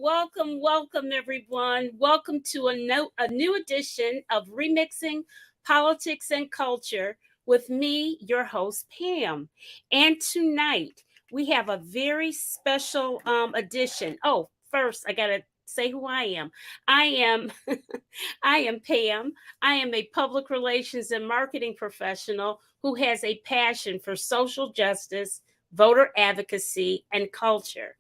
welcome, everyone. Welcome to a new edition of Remixing Politics and Culture with me, your host, Pam. And tonight, we have a very special edition. Oh, first, I got to say who I am. I am I am Pam. I am a public relations and marketing professional who has a passion for social justice, voter advocacy, and culture.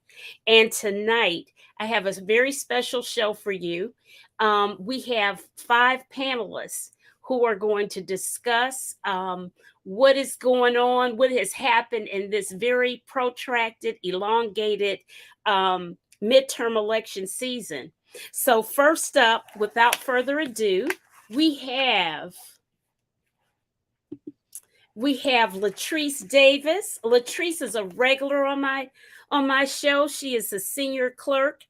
And tonight, I have a very special show for you. We have five panelists who are going to discuss what is going on, what has happened in this very protracted, elongated midterm election season. So, first up, without further ado, we have Latrice Davis. Latrice is a regular on my show. She is a senior clerk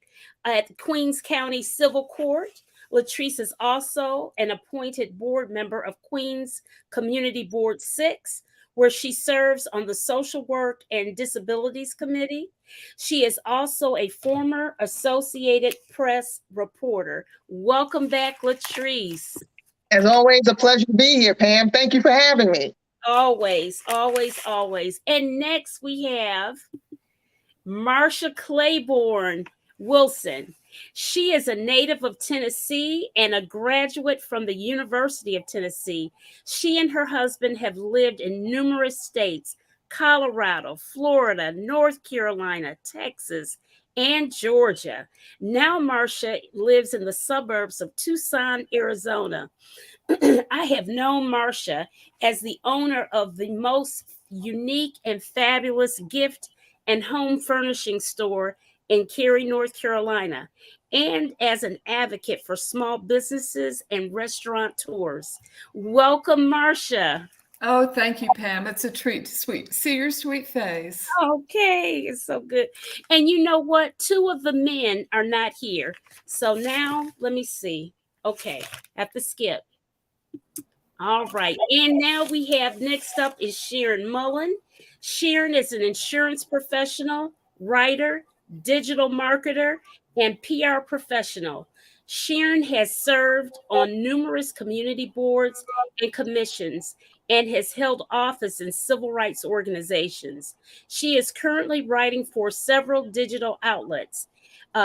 at Queens County Civil Court. Latrice is also an appointed board member of Queens Community Board 6, where she serves on the Social Work and Disabilities Committee. She is also a former Associated Press reporter. Welcome back, Latrice. As always, a pleasure to be here, Pam. Thank you for having me. Always. And next we have Marsha Claiborne Wilson. She is a native of Tennessee and a graduate from the University of Tennessee. She and her husband have lived in numerous states: Colorado, Florida, North Carolina, Texas, and Georgia. Now Marsha lives in the suburbs of Tucson, Arizona. I have known Marsha as the owner of the most unique and fabulous gift and home furnishing store in Cary, North Carolina, and as an advocate for small businesses and restaurateurs. Welcome, Marsha. Oh, thank you, Pam. It's a treat to see your sweet face. Okay, it's so good. And you know what? Two of the men are not here. So now, let me see. Okay, have to skip. All right. And now we have next up is Sharon Mullen. Sharon is an insurance professional, writer, digital marketer, and PR professional. Sharon has served on numerous community boards and commissions and has held office in civil rights organizations. She is currently writing for several digital outlets.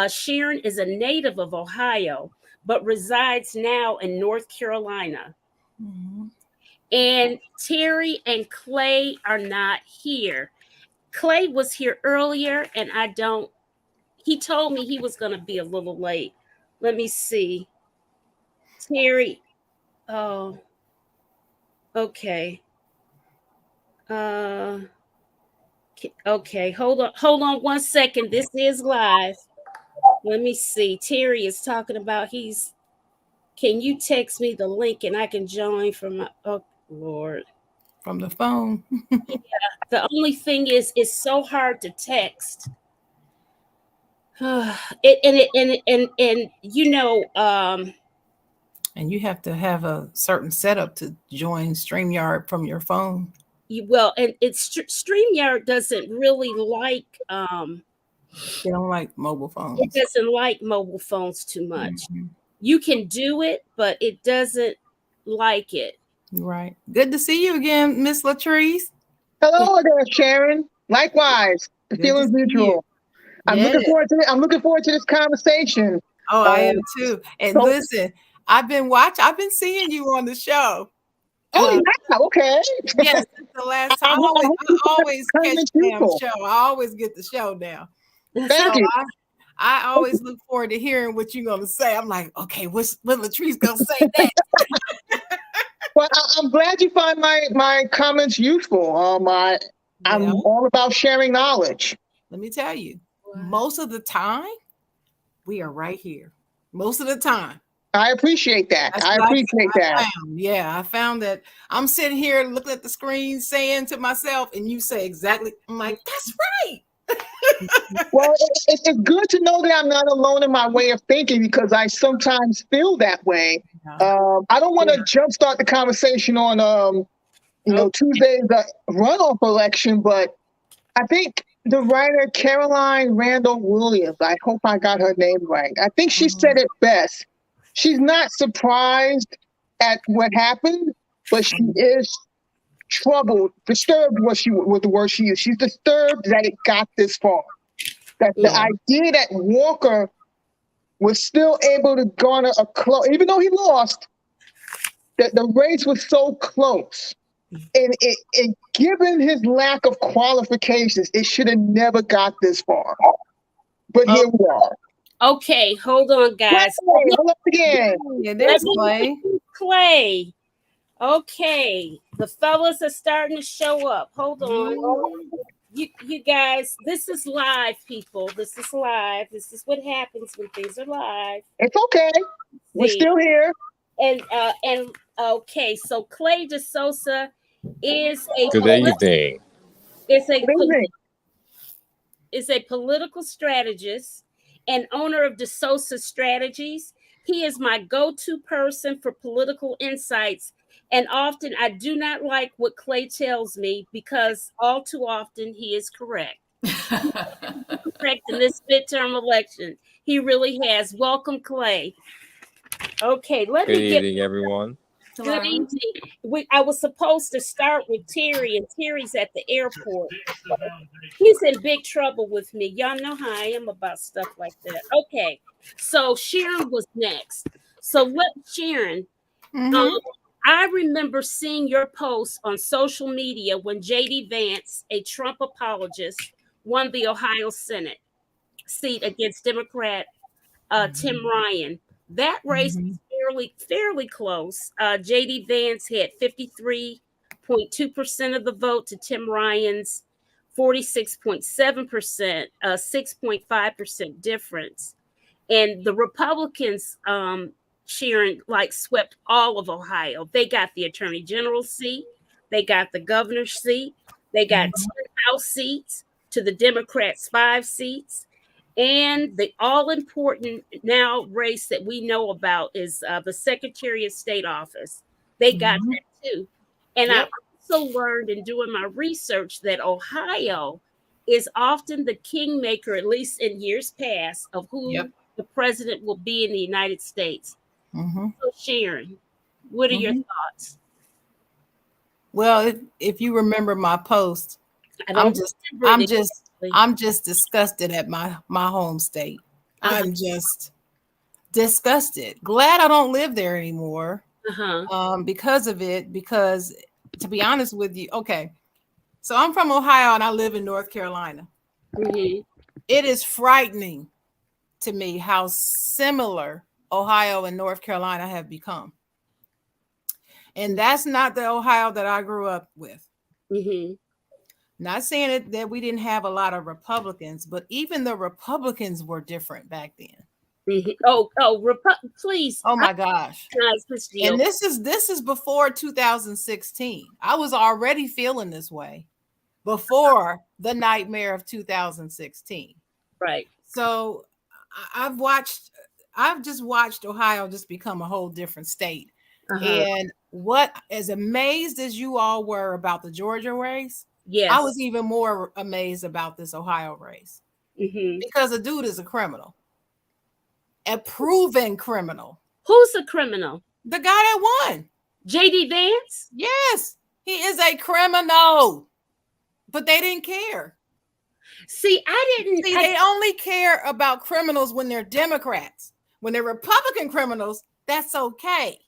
Sharon is a native of Ohio, but resides now in North Carolina. Mm-hmm. And Terry and Clay are not here. Clay was here earlier, and he told me he was going to be a little late. Let me see. Terry, oh, okay. Okay, hold on 1 second. This is live. Let me see. Terry is talking about can you text me the link and I can join from my, oh, Lord. From the phone. Yeah, the only thing is, it's so hard to text. And you know, and you have to have a certain setup to join StreamYard from your phone. Well, and StreamYard doesn't really like they don't like mobile phones. It doesn't like mobile phones too much. Mm-hmm. You can do it, but it doesn't like it. Right. Good to see you again, Miss Latrice. Hello there, Sharon. Likewise, the feeling's mutual. I'm looking forward to this conversation. Oh, I am too. And listen, I've been seeing you on the show. Oh, yeah, okay. Yes, since the last time. I always catch the show. I always get the show now. Thank you. I always look forward to hearing what you're going to say. I'm like, okay, what Latrice going to say next? Well, I'm glad you find my comments useful. I'm all about sharing knowledge. Let me tell you, most of the time, we are right here. Most of the time. I appreciate that. I found that I'm sitting here looking at the screen saying to myself, and you say exactly, I'm like, that's right. Well, it's good to know that I'm not alone in my way of thinking, because I sometimes feel that way. I don't want to jumpstart the conversation on Tuesday's runoff election, but I think the writer Caroline Randall Williams. I hope I got her name right. I think she said it best. She's not surprised at what happened, but she is troubled, disturbed was the word she used. She's disturbed that it got this far. That the idea that Walker was still able to garner a close, even though he lost, that the race was so close. And given his lack of qualifications, it should have never got this far. But here we are. Okay, hold on, guys. Hello again. Yeah, there's Clay. Clay. Okay, the fellas are starting to show up. Hold on. You guys, this is live, people. This is live. This is what happens when things are live. It's okay. We're still here. And okay, so Clay DeSouza is a good evening. Is a political strategist and owner of DeSouza Strategies. He is my go-to person for political insights. And often I do not like what Clay tells me because all too often he is correct. Correct in this midterm election. He really has. Welcome, Clay. Okay, good evening, everyone. Good evening. I was supposed to start with Terry, and Terry's at the airport. He's in big trouble with me. Y'all know how I am about stuff like that. Okay, so Sharon was next. So Sharon, I remember seeing your post on social media when J.D. Vance, a Trump apologist, won the Ohio Senate seat against Democrat Tim Ryan. That race was fairly close. J.D. Vance had 53.2% of the vote to Tim Ryan's 46.7%, 6.5% difference. And the Republicans, Sharon, swept all of Ohio. They got the attorney general seat. They got the governor's seat. They got 10 House seats to the Democrats' 5 seats. And the all-important now race that we know about is the Secretary of State office. They got that too. And I also learned in doing my research that Ohio is often the kingmaker, at least in years past, of who the president will be in the United States. So Sharon, what are your thoughts? Well, if you remember my post, I'm just disgusted at my home state. I'm just disgusted. Glad I don't live there anymore because of it. Because to be honest with you, okay, so I'm from Ohio and I live in North Carolina. It is frightening to me how similar Ohio and North Carolina have become. And that's not the Ohio that I grew up with. Not saying that we didn't have a lot of Republicans, but even the Republicans were different back then. Please. Oh my gosh. And this is before 2016. I was already feeling this way before the nightmare of 2016. Right. So I've just watched Ohio just become a whole different state. And what, as amazed as you all were about the Georgia race, I was even more amazed about this Ohio race because the dude is a criminal, a proven criminal. Who's a criminal? The guy that won. J.D. Vance? Yes, he is a criminal, but they didn't care. See, they only care about criminals when they're Democrats. When they're Republican criminals, that's okay.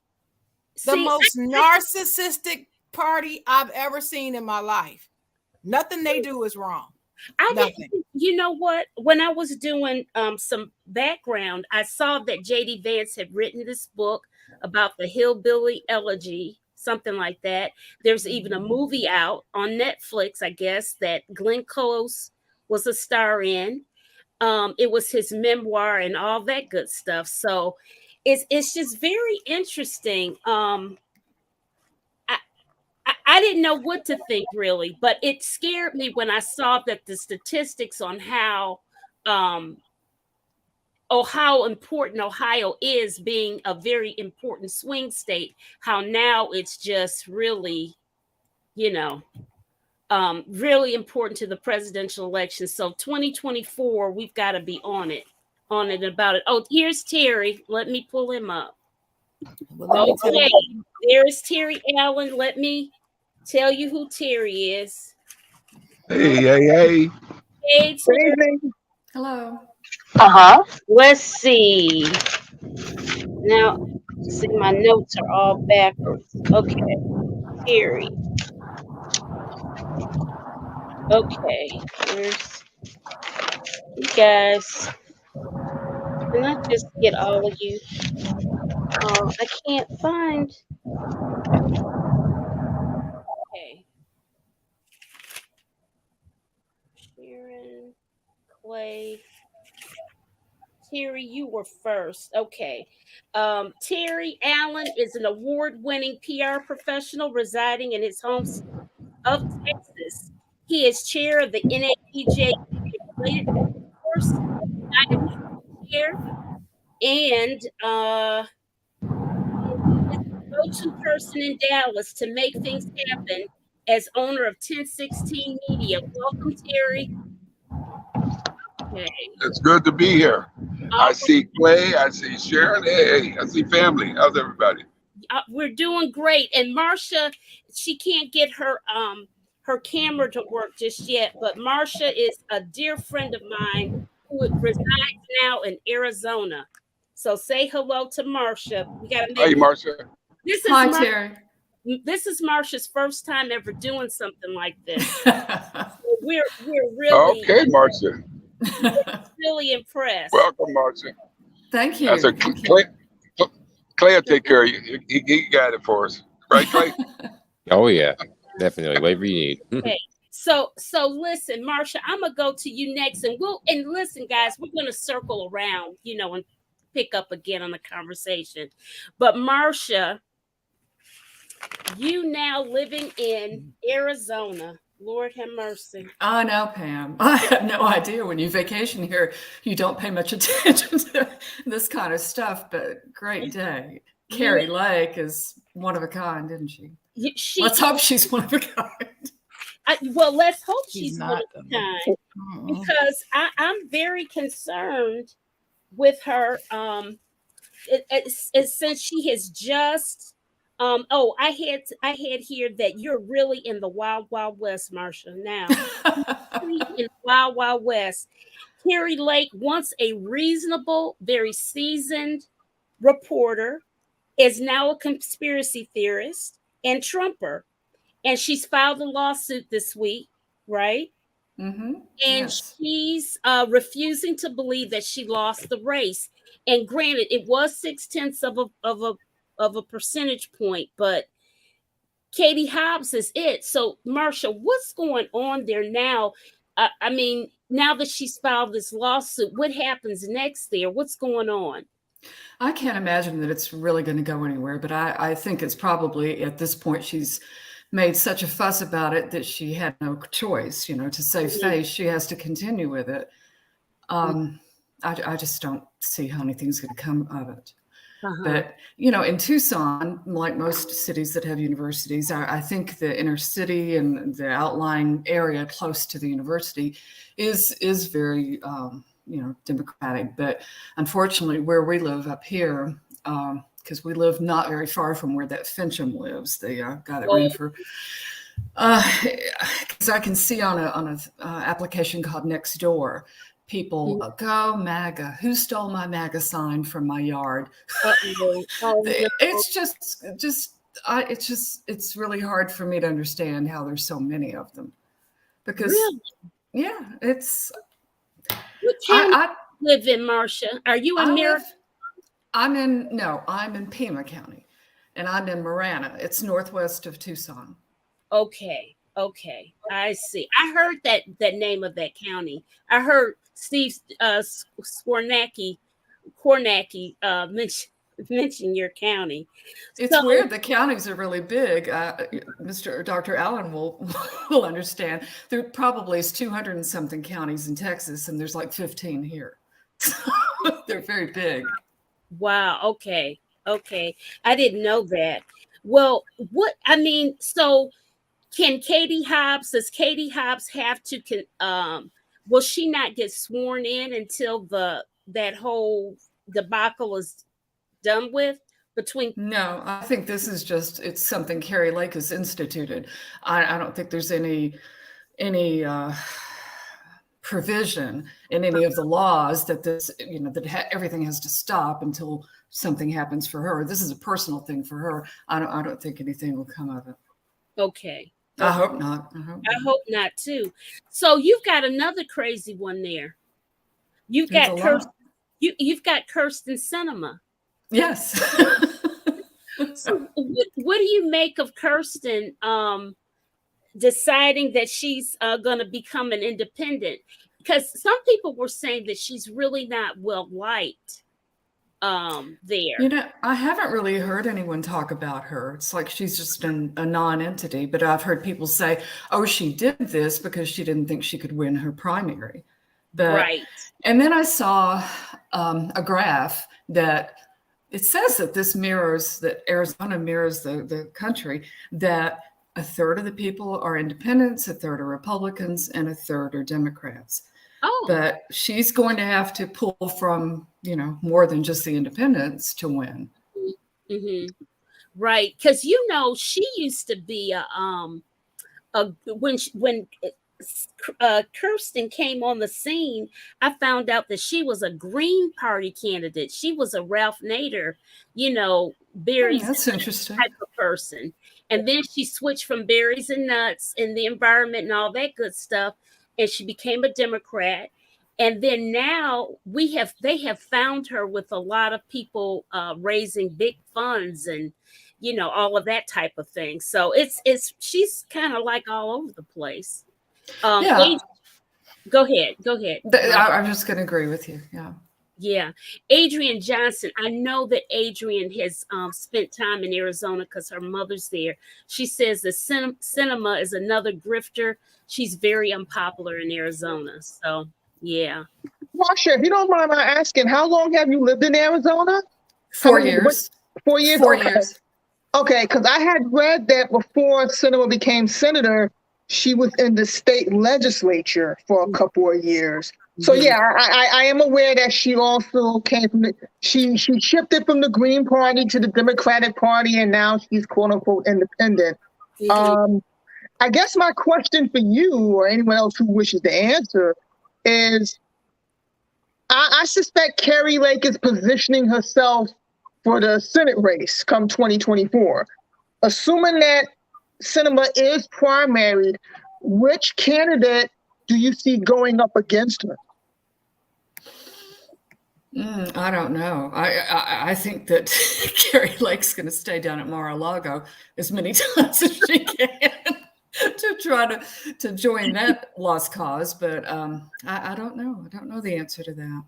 The most narcissistic party I've ever seen in my life. Nothing they do is wrong. You know what? When I was doing some background, I saw that J.D. Vance had written this book about the hillbilly elegy, something like that. There's even a movie out on Netflix, I guess, that Glenn Close was a star in. It was his memoir and all that good stuff. So it's just very interesting. I didn't know what to think really, but it scared me when I saw that the statistics on how important Ohio is, being a very important swing state, how now it's just really, really important to the presidential election. So 2024, we've got to be on it about it. Oh, here's Terry. Let me pull him up. Well, Okay, there's Terry Allen. Let me tell you who Terry is. Hey. Hey, Good Terry. evening. Hello. Let's see. Now, see, my notes are all backwards. Okay, Terry. Okay, there's you guys. Can I just get all of you? I can't find. Okay. Sharon, Clay. Terry, you were first. Okay. Terry Allen is an award-winning PR professional residing in his home state of Texas. He is chair of the NAPJ related course, chair, and is the go-to person in Dallas to make things happen as owner of 1016 Media. Welcome, Terry. Okay. It's good to be here. I see Clay, I see Sharon. Hey, I see family. How's everybody? We're doing great. And Marcia, she can't get her camera to work just yet, but Marcia is a dear friend of mine who resides now in Arizona. So say hello to Marcia. We got to make. Hey, Marcia. This is Hi, Terry. This is Marcia's first time ever doing something like this. We're really Okay, Marcia. really impressed. Welcome, Marcia. Thank you. That's a Clay will take care of you. He got it for us. Right, Clay? Oh yeah, definitely. Whatever you need. Okay. So listen, Marcia, I'm gonna go to you next, and listen, guys, we're gonna circle around, and pick up again on the conversation. But Marcia, you now living in Arizona. Lord have mercy. I know, Pam. I had no idea when you vacation here, you don't pay much attention to this kind of stuff, but great day. Carrie Lake is one of a kind, isn't she? Let's hope she's one of a kind. Well, let's hope she's one of a kind, because I'm very concerned with her. Since she has just. I had here that you're really in the wild, wild west, Marcia. Now, in the wild, wild west. Carrie Lake, once a reasonable, very seasoned reporter, is now a conspiracy theorist and Trumper. And she's filed a lawsuit this week, right? Mm-hmm. And she's refusing to believe that she lost the race. And granted, it was 0.6 of a percentage point, but Katie Hobbs is it. So, Marcia, what's going on there now? I mean, now that she's filed this lawsuit, what happens next there? What's going on? I can't imagine that it's really going to go anywhere, but I think it's probably at this point she's made such a fuss about it that she had no choice, to save face. She has to continue with it. I just don't see how anything's going to come of it. But, in Tucson, like most cities that have universities, I think the inner city and the outlying area close to the university is very, democratic. But unfortunately, where we live up here, because we live not very far from where that Fincham lives, they got it ran for. Because I can see on a application called Nextdoor, people go MAGA. Who stole my MAGA sign from my yard? It's really hard for me to understand how there's so many of them. Because it's. What county you live in, Marcia? Are you in Maryland? I'm in Pima County, and I'm in Marana. It's northwest of Tucson. Okay, I see. I heard that name of that county. I heard Steve Kornacki mention your county. It's weird. The counties are really big. Dr. Allen will understand. There probably is 200 and something counties in Texas, and there's like 15 here. They're very big. Wow. Okay. I didn't know that. Well, so Can Katie Hobbs, does Katie Hobbs have to, will she not get sworn in until that whole debacle is done with? No, I think this is it's something Carrie Lake has instituted. I don't think there's any provision in any of the laws that this, everything has to stop until something happens for her. This is a personal thing for her. I don't think anything will come of it. Okay. I hope not. I hope not too. So you've got another crazy one there. You've got Kirsten Sinema. Yes. So what do you make of Kirsten deciding that she's going to become an independent? Because some people were saying that she's really not well liked there. I haven't really heard anyone talk about her. It's like she's just a non-entity, but I've heard people say, oh, she did this because she didn't think she could win her primary. Right. And then I saw a graph that it says that Arizona mirrors the country, that a third of the people are independents, a third are Republicans, and a third are Democrats. Oh. But she's going to have to pull from, more than just the independents to win. Mm-hmm. Right. Because, she used to be when Kirsten came on the scene, I found out that she was a Green Party candidate. She was a Ralph Nader, berries. That's interesting. Type of person. And then she switched from berries and nuts and the environment and all that good stuff, and she became a Democrat. And then now they have found her with a lot of people raising big funds and all of that type of thing. So she's kind of like all over the place. Yeah. Go ahead. I'm just going to agree with you. Yeah. Yeah. Adrienne Johnson. I know that Adrienne has spent time in Arizona because her mother's there. She says that Sinema is another grifter. She's very unpopular in Arizona. So, yeah. Marsha, if you don't mind my asking, how long have you lived in Arizona? 4 years. 4 years? 4 okay. years. Okay, because I had read that before Sinema became senator, she was in the state legislature for a couple of years. So yeah, I am aware that she also came from she shifted from the Green Party to the Democratic Party, and now she's quote unquote independent. Mm-hmm. I guess my question for you or anyone else who wishes to answer is, I suspect Carrie Lake is positioning herself for the Senate race come 2024. Assuming that Sinema is primaried, which candidate do you see going up against her? I don't know. I think that Carrie Lake's going to stay down at Mar-a-Lago as many times as she can to try to join that lost cause. But I don't know. I don't know the answer to that.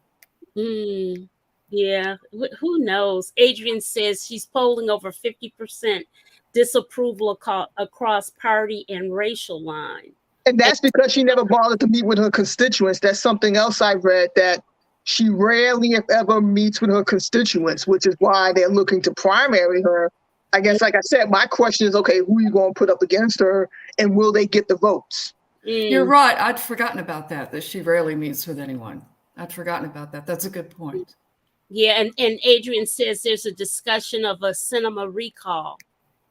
Yeah, who knows? Adrienne says she's polling over 50% disapproval across party and racial line. And that's because she never bothered to meet with her constituents. That's something else I read, that she rarely, if ever, meets with her constituents, which is why they're looking to primary her. I guess, like I said, my question is, okay, who are you going to put up against her, and will they get the votes? You're right. I'd forgotten about that she rarely meets with anyone. I'd forgotten about that. That's a good point. Yeah, and Adrienne says there's a discussion of a Sinema recall.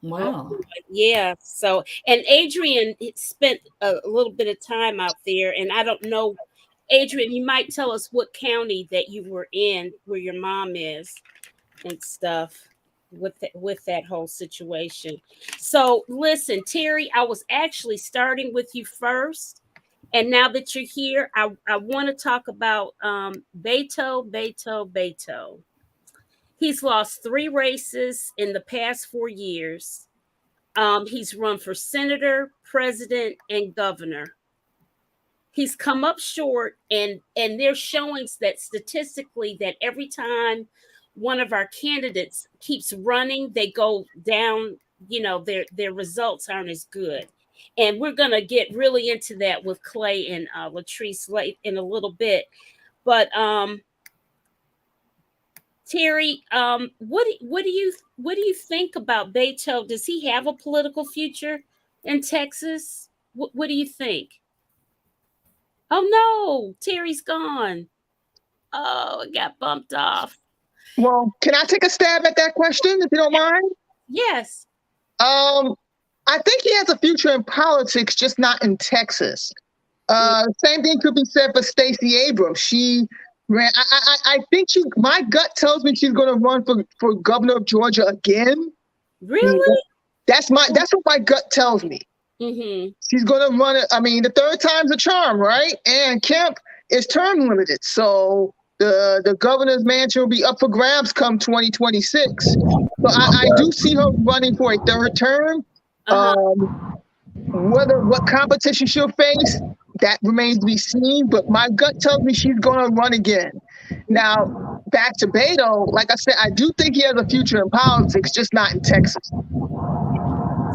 Wow. Yeah. So, and Adrienne spent a little bit of time out there, and I don't know, Adrienne, you might tell us what county that you were in, where your mom is, and stuff with that whole situation. So, listen, Terry, I was actually starting with you first, and now that you're here, I want to talk about Beto. He's lost 3 races in the past 4 years. He's run for senator, president, and governor. He's come up short, and there's showings that statistically that every time one of our candidates keeps running, they go down, their results aren't as good. And we're going to get really into that with Clay and Latrice late in a little bit. But Terry, what do you think about Beto? Does he have a political future in Texas? What do you think? Oh no, Terry's gone. Oh, it got bumped off. Well, can I take a stab at that question, if you don't mind? Yes. I think he has a future in politics, just not in Texas. Same thing could be said for Stacey Abrams. She ran. I think she. My gut tells me she's going to run for governor of Georgia again. Really? That's what my gut tells me. Mm-hmm. She's going to run it. I mean, the third time's a charm, right? And Kemp is term limited, so the governor's mansion will be up for grabs come 2026. So I do see her running for a third term. What competition she'll face, that remains to be seen. But my gut tells me she's going to run again. Now, back to Beto, like I said, I do think he has a future in politics, just not in Texas.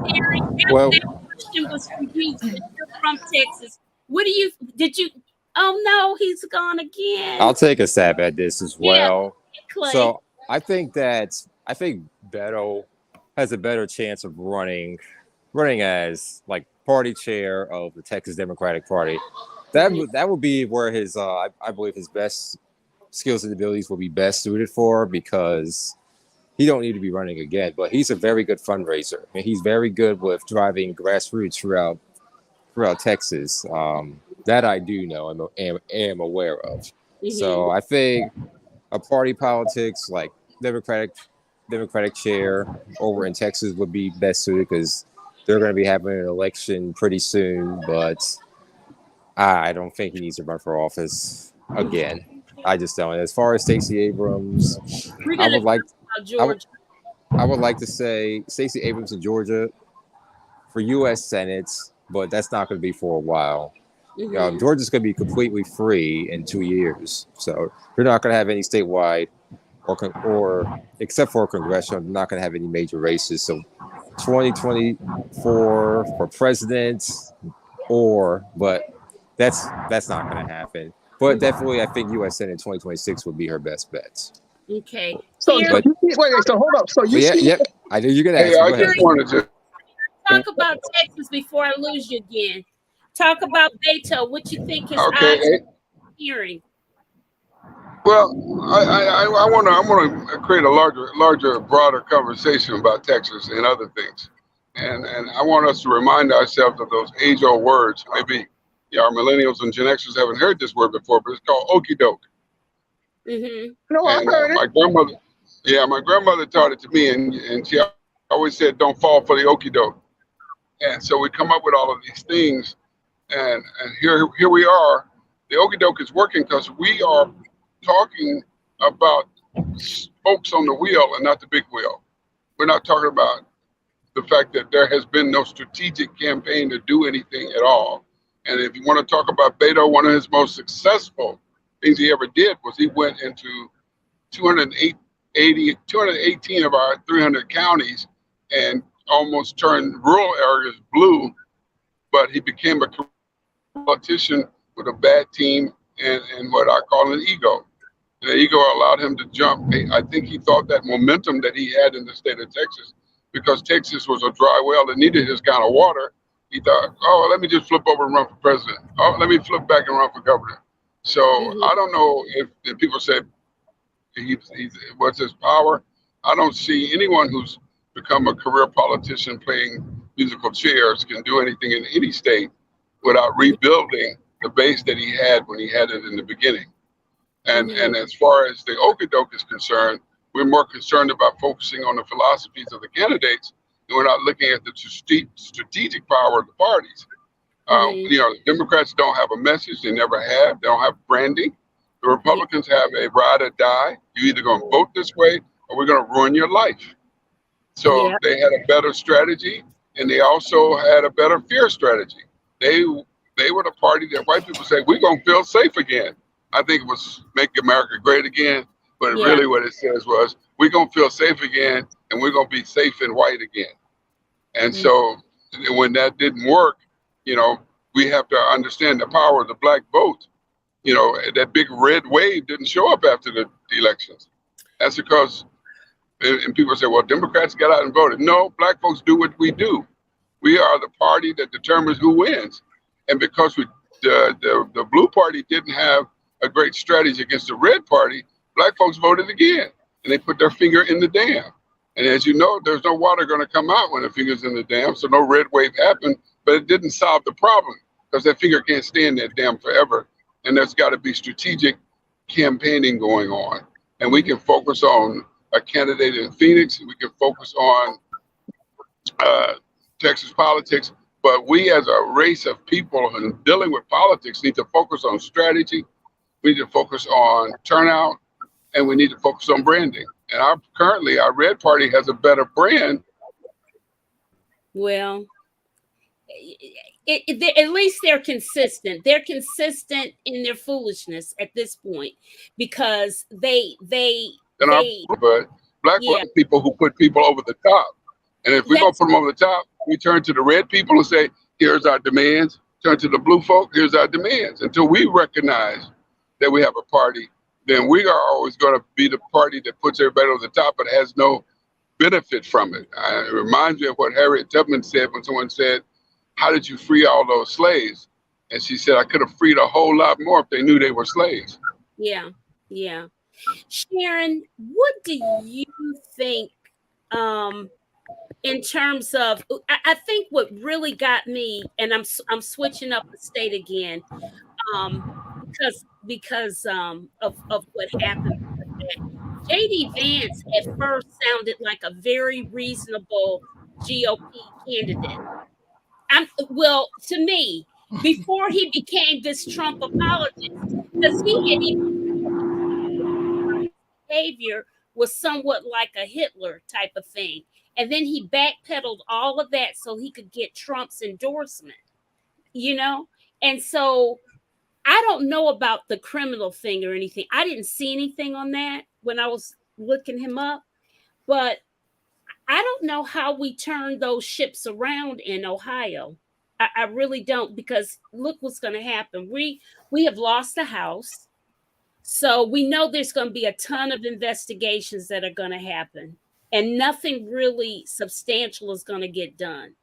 Terry, Well, that question was for you. You're from Texas. Oh no, he's gone again. I'll take a stab at this as well. Clay. So I think Beto has a better chance of running as like party chair of the Texas Democratic Party. That would be where his I believe his best skills and abilities will be best suited for, because he don't need to be running again, but he's a very good fundraiser. I mean, he's very good with driving grassroots throughout Texas. That I do know and am aware of. Mm-hmm. So I think a party politics like Democratic chair over in Texas would be best suited, because they're going to be having an election pretty soon. But I don't think he needs to run for office again. I just don't. As far as Stacey Abrams, I would like to say Stacey Abrams in Georgia for U.S. Senate, but that's not going to be for a while. Mm-hmm. Georgia's going to be completely free in 2 years, so you're not going to have any statewide or except for congressional, you're not going to have any major races. So 2024 for president, but that's not going to happen. But definitely, I think U.S. Senate 2026 would be her best bet. Okay. So hold up. So I knew you're going to ask. I just wanted to talk about Texas before I lose you again. Talk about Beto. What you think his odds of hearing? Well, I want to create a larger, broader conversation about Texas and other things, and I want us to remind ourselves of those age-old words. Maybe our millennials and Gen Xers haven't heard this word before, but it's called okie doke. Mm-hmm. No, I heard it. My grandmother taught it to me, and she always said, "Don't fall for the okie doke." And so we come up with all of these things, and here we are. The okie doke is working because we are talking about spokes on the wheel and not the big wheel. We're not talking about the fact that there has been no strategic campaign to do anything at all. And if you want to talk about Beto, one of his most successful things he ever did was he went into 218 of our 300 counties and almost turned rural areas blue, but he became a politician with a bad team and what I call an ego. The ego allowed him to jump. I think he thought that momentum that he had in the state of Texas, because Texas was a dry well that needed his kind of water, he thought, oh, let me just flip over and run for president. Oh, let me flip back and run for governor. So I don't know if people say what's his power. I don't see anyone who's become a career politician playing musical chairs can do anything in any state without rebuilding the base that he had when he had it in the beginning. And as far as the okie-doke is concerned, we're more concerned about focusing on the philosophies of the candidates, and we're not looking at the strategic power of the parties. The Democrats don't have a message. They never have. They don't have branding. The Republicans have a ride or die. You're either going to vote this way or we're going to ruin your life. So they had a better strategy, and they also had a better fear strategy. They were the party that white people say, we're going to feel safe again. I think it was Make America Great Again, but really what it says was, we're going to feel safe again, and we're going to be safe and white again. And so when that didn't work, we have to understand the power of the black vote. That big red wave didn't show up after the elections. That's because, and people say, well, Democrats got out and voted. No, black folks do what we do. We are the party that determines who wins. And because the blue party didn't have a great strategy against the red party, black folks voted again, and they put their finger in the dam. And as you know, there's no water going to come out when the finger's in the dam, so no red wave happened, but it didn't solve the problem because that finger can't stay in that dam forever. And there's got to be strategic campaigning going on. And we can focus on a candidate in Phoenix, we can focus on Texas politics, but we as a race of people who are dealing with politics need to focus on strategy, we need to focus on turnout, and we need to focus on branding. And currently our red party has a better brand. Well, at least they're consistent. They're consistent in their foolishness at this point because but black people who put people over the top. And if we're going to put them over the top, we turn to the red people and say, here's our demands. Turn to the blue folk, here's our demands. Until we recognize that we have a party, then we are always going to be the party that puts everybody over the top but has no benefit from it. It reminds me of what Harriet Tubman said when someone said, how did you free all those slaves? And she said, I could have freed a whole lot more if they knew they were slaves. Yeah, yeah. Sharon, what do you think in terms of, I think what really got me, and I'm switching up the state again, because of what happened. J.D. Vance at first sounded like a very reasonable GOP candidate. To me, before he became this Trump apologist, because he had even behavior was somewhat like a Hitler type of thing. And then he backpedaled all of that so he could get Trump's endorsement, And so I don't know about the criminal thing or anything. I didn't see anything on that when I was looking him up, but I don't know how we turn those ships around in Ohio. I really don't, because look what's going to happen. We have lost the House. So we know there's going to be a ton of investigations that are going to happen, and nothing really substantial is going to get done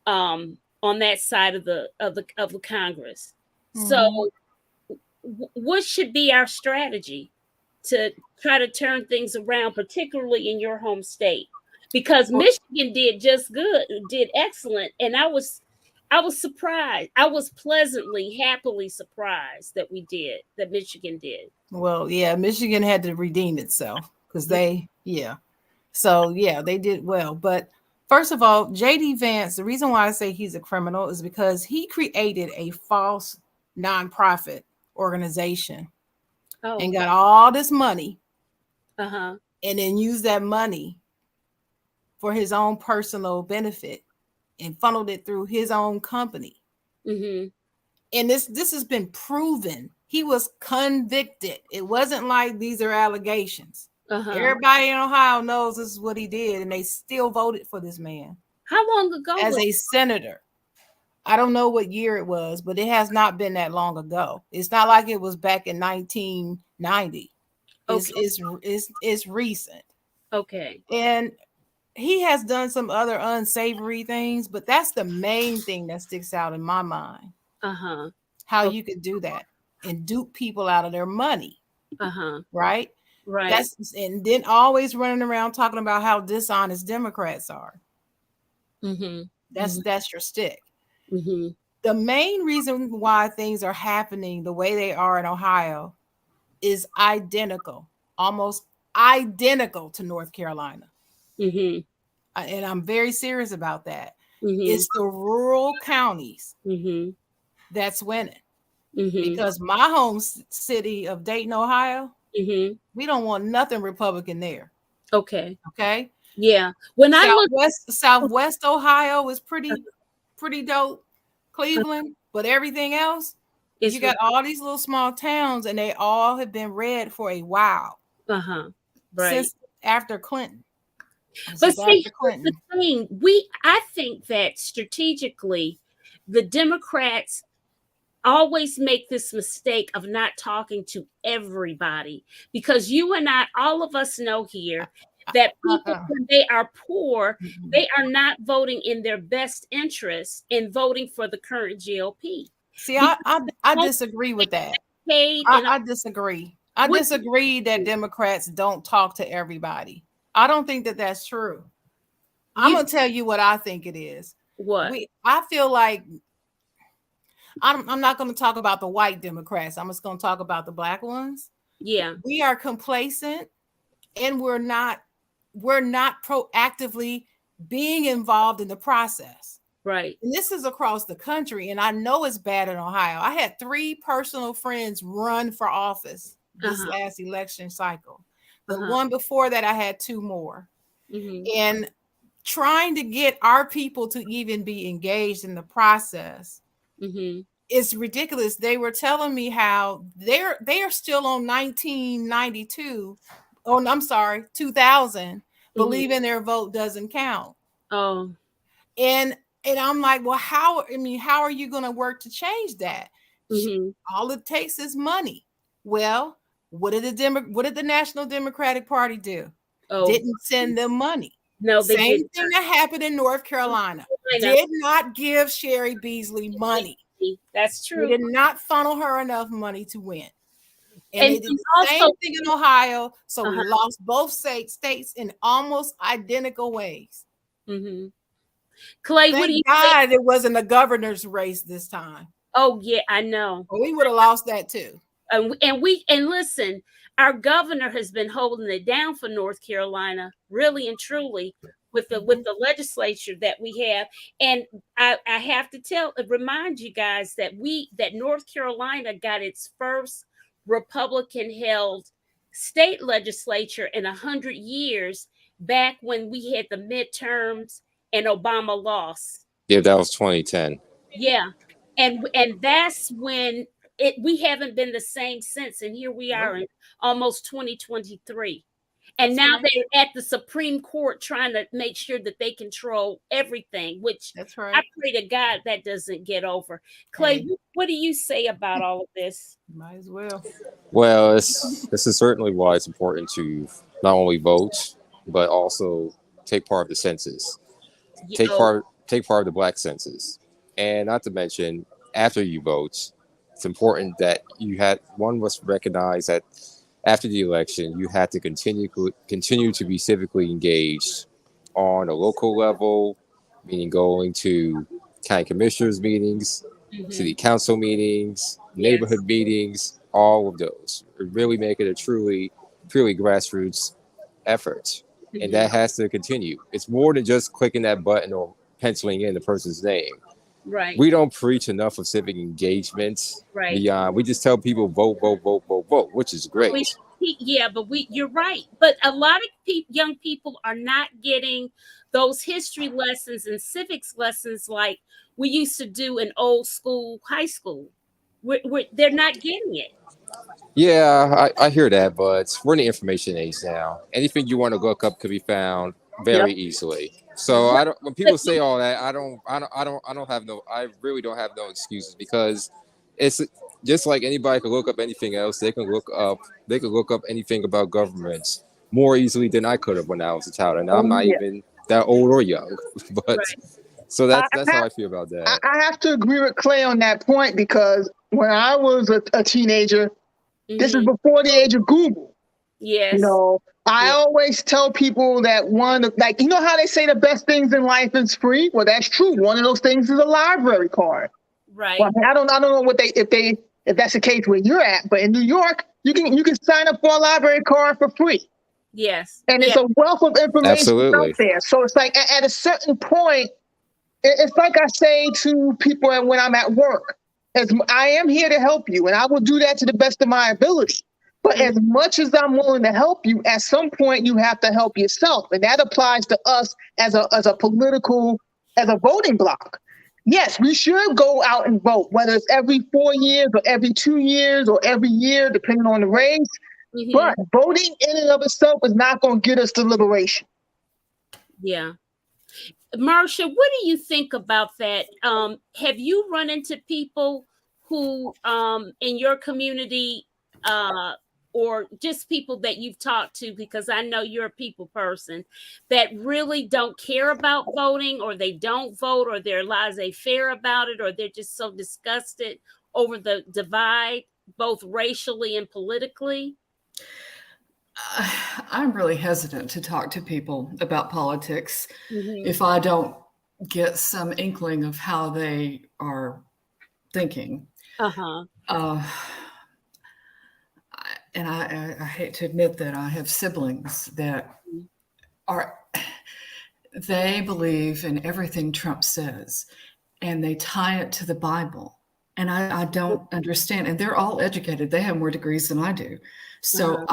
on that side of the Congress. Mm-hmm. So what should be our strategy to try to turn things around, particularly in your home state? Because Michigan did just good, did excellent. And I was surprised. I was happily surprised that Michigan did. Well, yeah, Michigan had to redeem itself because they did well. But first of all, J.D. Vance, the reason why I say he's a criminal is because he created a false nonprofit organization and got all this money and then used that money for his own personal benefit and funneled it through his own company. Mm-hmm. And this has been proven. He was convicted. It wasn't like these are allegations. Everybody in Ohio knows this is what he did, and they still voted for this man. How long ago? As a senator. I don't know what year it was, but it has not been that long ago. It's not like it was back in 1990. It's recent. Okay. And he has done some other unsavory things, but that's the main thing that sticks out in my mind. How you could do that and dupe people out of their money. Right? Right. And then always running around talking about how dishonest Democrats are. That's your stick. The main reason why things are happening the way they are in Ohio is almost identical to North Carolina. And I'm very serious about that. It's the rural counties that's winning. Because my home city of Dayton, Ohio, we don't want nothing Republican there. Okay. Yeah. When Southwest Ohio is pretty dope. Cleveland, but everything else, you got all these little small towns, and they all have been red for a while. Right. Since after Clinton. But see, the thing, I think that strategically, the Democrats always make this mistake of not talking to everybody, because you and I, all of us know here that people, when they are poor, they are not voting in their best interest in voting for the current GOP. See, I disagree with that. I disagree. I disagree that Democrats don't talk to everybody. I don't think that that's true. I'm going to tell you what I think it is. What? I feel like I'm not going to talk about the white Democrats. I'm just going to talk about the black ones. Yeah. We are complacent and we're not proactively being involved in the process. Right. And this is across the country. And I know it's bad in Ohio. I had 3 personal friends run for office this last election cycle. The one before that, I had 2 more. And trying to get our people to even be engaged in the process is ridiculous. They were telling me how they are still on 1992. Oh, I'm sorry, 2000, believing their vote doesn't count. Oh. And I'm like, well, how are you going to work to change that? All it takes is money. Well, what did the National Democratic Party do? Oh. Didn't send them money. No, they Same didn't. thing that happened in North Carolina. Did not give Sherry Beasley money. That's true. They did not funnel her enough money to win. And they did the also, same thing in Ohio. So we lost both states in almost identical ways. Clay, Thank what do you God it wasn't a governor's race this time. Oh yeah, I know. We would have lost that too. And listen, our governor has been holding it down for North Carolina, really and truly, with the legislature that we have. And I have to remind you guys that North Carolina got its first Republican-held state legislature in 100 years back when we had the midterms and Obama lost. Yeah, that was 2010. Yeah, and that's when we haven't been the same since, and here we are in almost 2023. And now they're at the Supreme Court trying to make sure that they control everything, which that's right. I pray to God that doesn't get over. Clay, what do you say about all of this? Might as well. Well, this is certainly why it's important to not only vote, but also take part of the census. Take part of the Black census. And not to mention, after you vote, it's important that one must recognize that after the election, you have to continue to be civically engaged on a local level, meaning going to county commissioners meetings, city council meetings, neighborhood meetings, all of those. Really make it a truly grassroots effort. And that has to continue. It's more than just clicking that button or penciling in the person's name. Right. We don't preach enough of civic engagement. Right. Beyond, we just tell people vote, which is great. You're right. But a lot of young people are not getting those history lessons and civics lessons like we used to do in old school high school. They're not getting it. Yeah, I hear that, but we're in the information age now. Anything you want to look up could be found very easily. So when people say all that, I really don't have no excuses, because it's just like anybody can look up anything else. They can look up anything about governments more easily than I could have when I was a child, and I'm not even that old or young. But so that's how I feel about that. I have to agree with Clay on that point, because when I was a teenager, this is before the age of Google. Yes. I always tell people that how they say the best things in life is free? Well, that's true. One of those things is a library card. Right. Well, I don't know if that's the case where you're at, but in New York, you can sign up for a library card for free. Yes. And it's a wealth of information out there. So it's like at a certain point, it's like I say to people when I'm at work, I am here to help you, and I will do that to the best of my ability. But as much as I'm willing to help you, at some point you have to help yourself. And that applies to us as a voting bloc. Yes, we should go out and vote, whether it's every 4 years or every 2 years or every year, depending on the race. But voting in and of itself is not going to get us to liberation. Yeah. Marsha, what do you think about that? Have you run into people who in your community or just people that you've talked to, because I know you're a people person, that really don't care about voting, or they don't vote, or they're laissez-faire about it, or they're just so disgusted over the divide, both racially and politically? I'm really hesitant to talk to people about politics Mm-hmm. if I don't get some inkling of how they are thinking. Uh-huh. And I hate to admit that I have siblings that they believe in everything Trump says, and they tie it to the Bible. And I don't understand. And they're all educated. They have more degrees than I do. So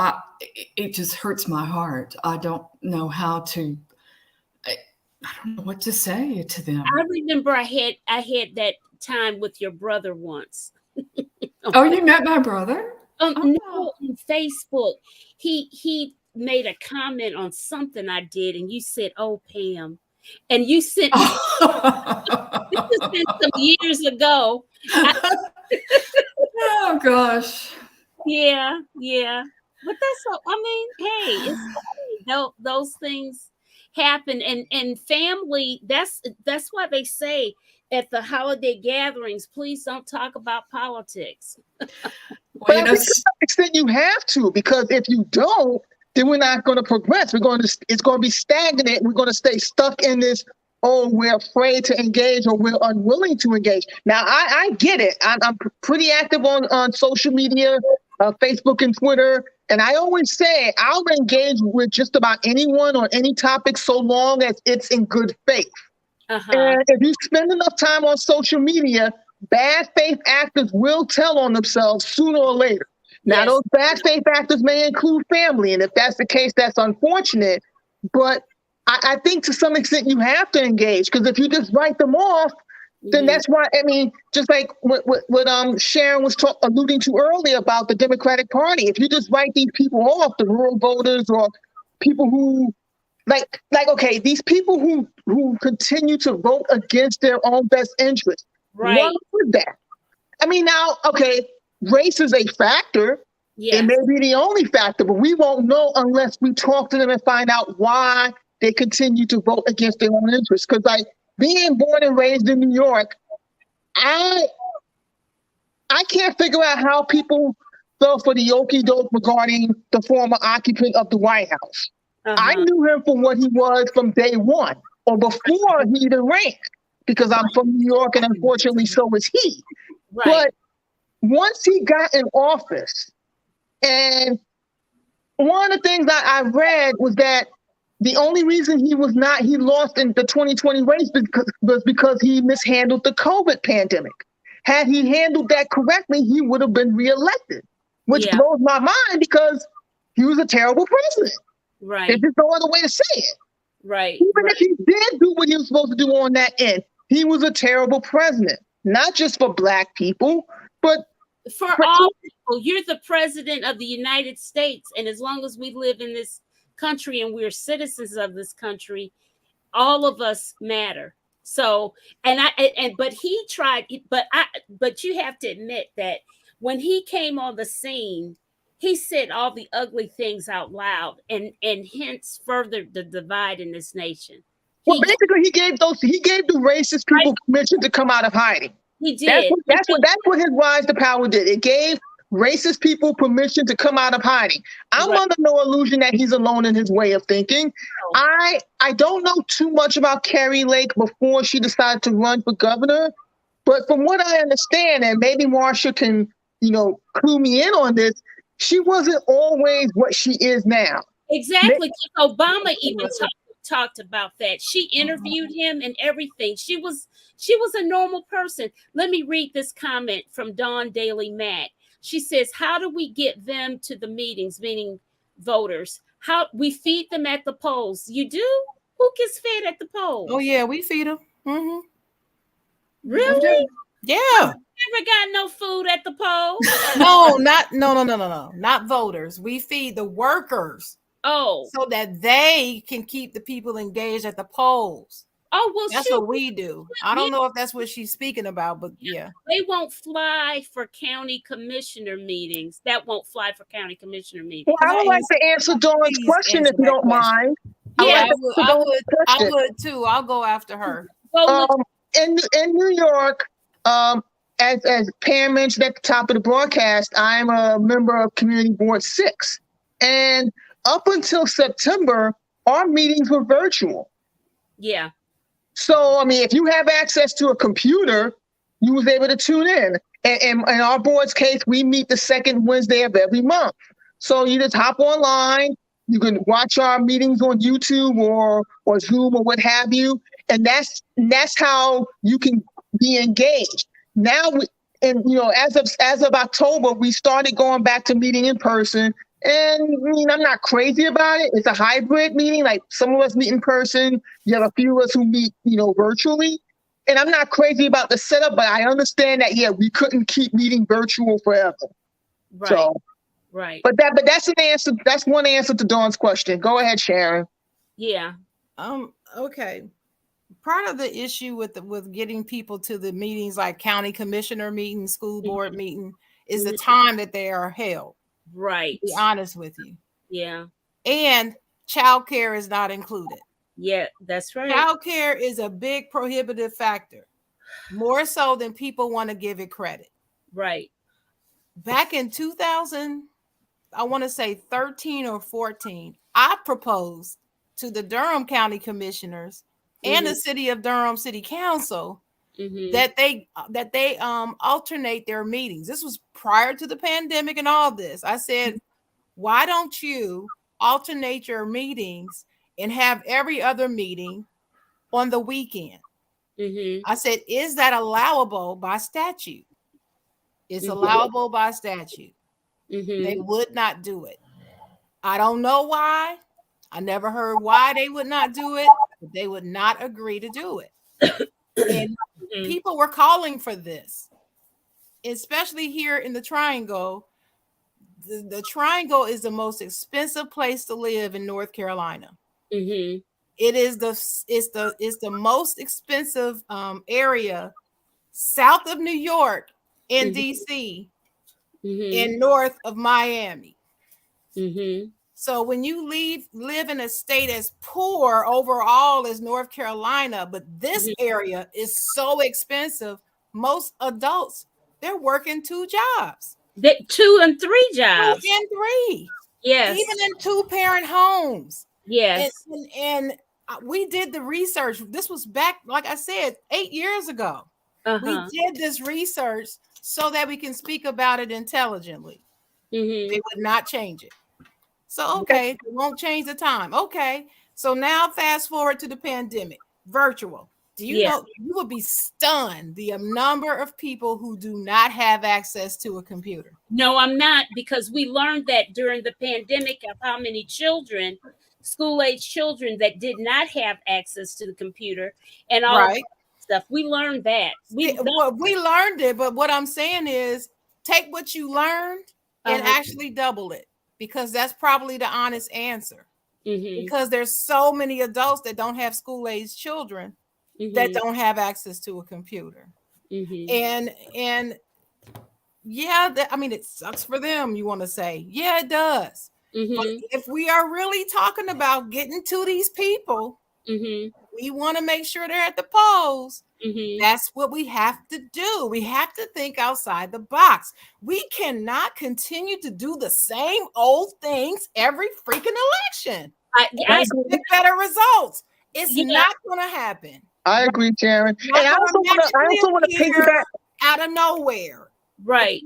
it just hurts my heart. I don't know how to, I don't know what to say to them. I remember I had that time with your brother once. Oh, you met my brother? No, on Facebook. He made a comment on something I did, and you said, "Oh, Pam," and you sent me. This has been some years ago. Oh gosh. Yeah. But that's all. I mean, hey, it's funny. Those things happen, and family. That's why they say at the holiday gatherings, please don't talk about politics. Well, to some extent you have to, because if you don't, then we're not going to progress. It's going to be stagnant. We're going to stay stuck in this, oh, we're afraid to engage, or we're unwilling to engage. Now, I get it. I'm pretty active on social media, Facebook and Twitter. And I always say I'll engage with just about anyone on any topic so long as it's in good faith. And if you spend enough time on social media, bad faith actors will tell on themselves sooner or later. Now, those bad faith actors may include family, and if that's the case, that's unfortunate. But I think to some extent you have to engage, because if you just write them off, then that's why, I mean, just like what Sharon was alluding to earlier about the Democratic Party, if you just write these people off, the rural voters or people who, like, okay, these people who continue to vote against their own best interest. Right. Why would that? I mean, now, okay, race is a factor. It may be the only factor, but we won't know unless we talk to them and find out why they continue to vote against their own interests. Because, like, being born and raised in New York, I can't figure out how people fell for the okie doke regarding the former occupant of the White House. I knew him for what he was from day one, or before he even ran, because I'm from New York, and unfortunately so is he. Right. But once he got in office, and one of the things I read was that the only reason he lost in the 2020 race was because he mishandled the COVID pandemic. Had he handled that correctly, he would have been reelected, which blows my mind because he was a terrible president. Right. There's just no other way to say it. Right. Even if he did do what he was supposed to do on that end, he was a terrible president, not just for Black people, but for all people. You're the president of the United States, and as long as we live in this country and we're citizens of this country, all of us matter. So, but he tried, but you have to admit that when he came on the scene, he said all the ugly things out loud, and hence furthered the divide in this nation. Well, basically, he gave the racist people permission to come out of hiding. He did. That's what his rise to power did. It gave racist people permission to come out of hiding. I'm under no illusion that he's alone in his way of thinking. I don't know too much about Carrie Lake before she decided to run for governor, but from what I understand, and maybe Marsha can, clue me in on this, she wasn't always what she is now. Exactly. Obama even talked about that. She interviewed him and everything. She was a normal person. Let me read this comment from Dawn Daly Mack. She says, how do we get them to the meetings, meaning voters? How we feed them at the polls? You do? Who gets fed at the polls? Oh yeah, we feed them. Mm-hmm. Really? Yeah. Never got no food at the polls. No, not voters. We feed the workers. Oh, so that they can keep the people engaged at the polls. Oh, well, That's shoot. what we do. I don't know if that's what she's speaking about, but yeah. They won't fly for county commissioner meetings. That won't fly for county commissioner meetings. Well, I would like to answer Dawn's question if you don't mind. Yeah, I Question. would too. I'll go after her. In New York, as Pam mentioned at the top of the broadcast, I'm a member of Community Board 6. And up until September, our meetings were virtual. Yeah. So, I mean, if you have access to a computer, you was able to tune in. And in our board's case, we meet the second Wednesday of every month. So you just hop online. You can watch our meetings on YouTube or Zoom or what have you. And that's how you can be engaged. Now, as of October, we started going back to meeting in person. And I mean, I'm not crazy about it. It's a hybrid meeting. Like some of us meet in person. You have a few of us who meet, virtually. And I'm not crazy about the setup, but I understand that, we couldn't keep meeting virtual forever. Right. So, right. But that's an answer. That's one answer to Dawn's question. Go ahead, Sharon. Yeah. Okay. Part of the issue with getting people to the meetings, like county commissioner meeting, school board meeting, is the time that they are held. Right. To be honest with you. Yeah. And childcare is not included. Yeah, that's right. Childcare is a big prohibitive factor, more so than people want to give it credit. Right. Back in 2000, I want to say 13 or 14, I proposed to the Durham County Commissioners and the City of Durham City Council that they alternate their meetings. This was prior to the pandemic and all this. I said, why don't you alternate your meetings and have every other meeting on the weekend? I said, is that allowable by statute? It's allowable by statute. They would not do it. I don't know why. I never heard why they would not do it, but they would not agree to do it. And people were calling for this, especially here in the Triangle. The Triangle is the most expensive place to live in North Carolina. It is the most expensive area south of New York in DC and north of Miami. So when you live in a state as poor overall as North Carolina, but this area is so expensive, most adults, they're working 2 jobs. 2 and 3 jobs. 2 and 3. Yes. Even in 2-parent homes. Yes. And we did the research. This was back, like I said, 8 years ago. We did this research so that we can speak about it intelligently. They would not change it. So, okay, they won't change the time. Okay. So now fast forward to the pandemic, virtual. Do you know, you would be stunned the number of people who do not have access to a computer. No, I'm not, because we learned that during the pandemic of how many children, school-age children that did not have access to the computer and all of that stuff. We learned that. We learned it, but what I'm saying is take what you learned and actually double it, because that's probably the honest answer. Because there's so many adults that don't have school-age children that don't have access to a computer. And yeah, I mean, it sucks for them, you want to say. Yeah, it does. But if we are really talking about getting to these people, we want to make sure they're at the polls. That's what we have to do. We have to think outside the box. We cannot continue to do the same old things every freaking election. I get better results. It's not going to happen. I agree, Sharon. And I also want to piggyback out of nowhere. Right.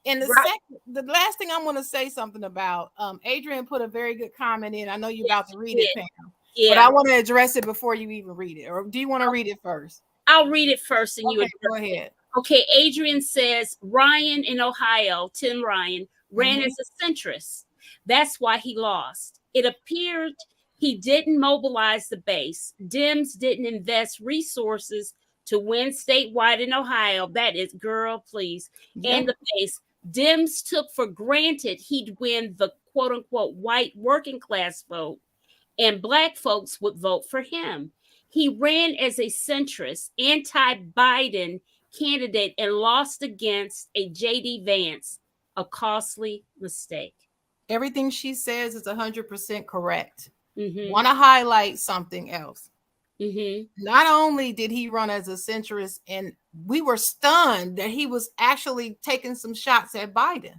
And the last thing I want to say something about, Adrian put a very good comment in. I know you're about to read it, Pam. But I want to address it before you even read it. Or do you want to read it first? I'll read it first and you go ahead. Okay, Adrian says Ryan in Ohio, Tim Ryan, ran as a centrist. That's why he lost. It appeared he didn't mobilize the base. Dems didn't invest resources to win statewide in Ohio. That is, girl, please. And the base. Dems took for granted he'd win the quote unquote white working class vote and Black folks would vote for him. He ran as a centrist, anti-Biden candidate and lost against a J.D. Vance, a costly mistake. Everything she says is 100% correct. Mm-hmm. Want to highlight something else. Mm-hmm. Not only did he run as a centrist, and we were stunned that he was actually taking some shots at Biden.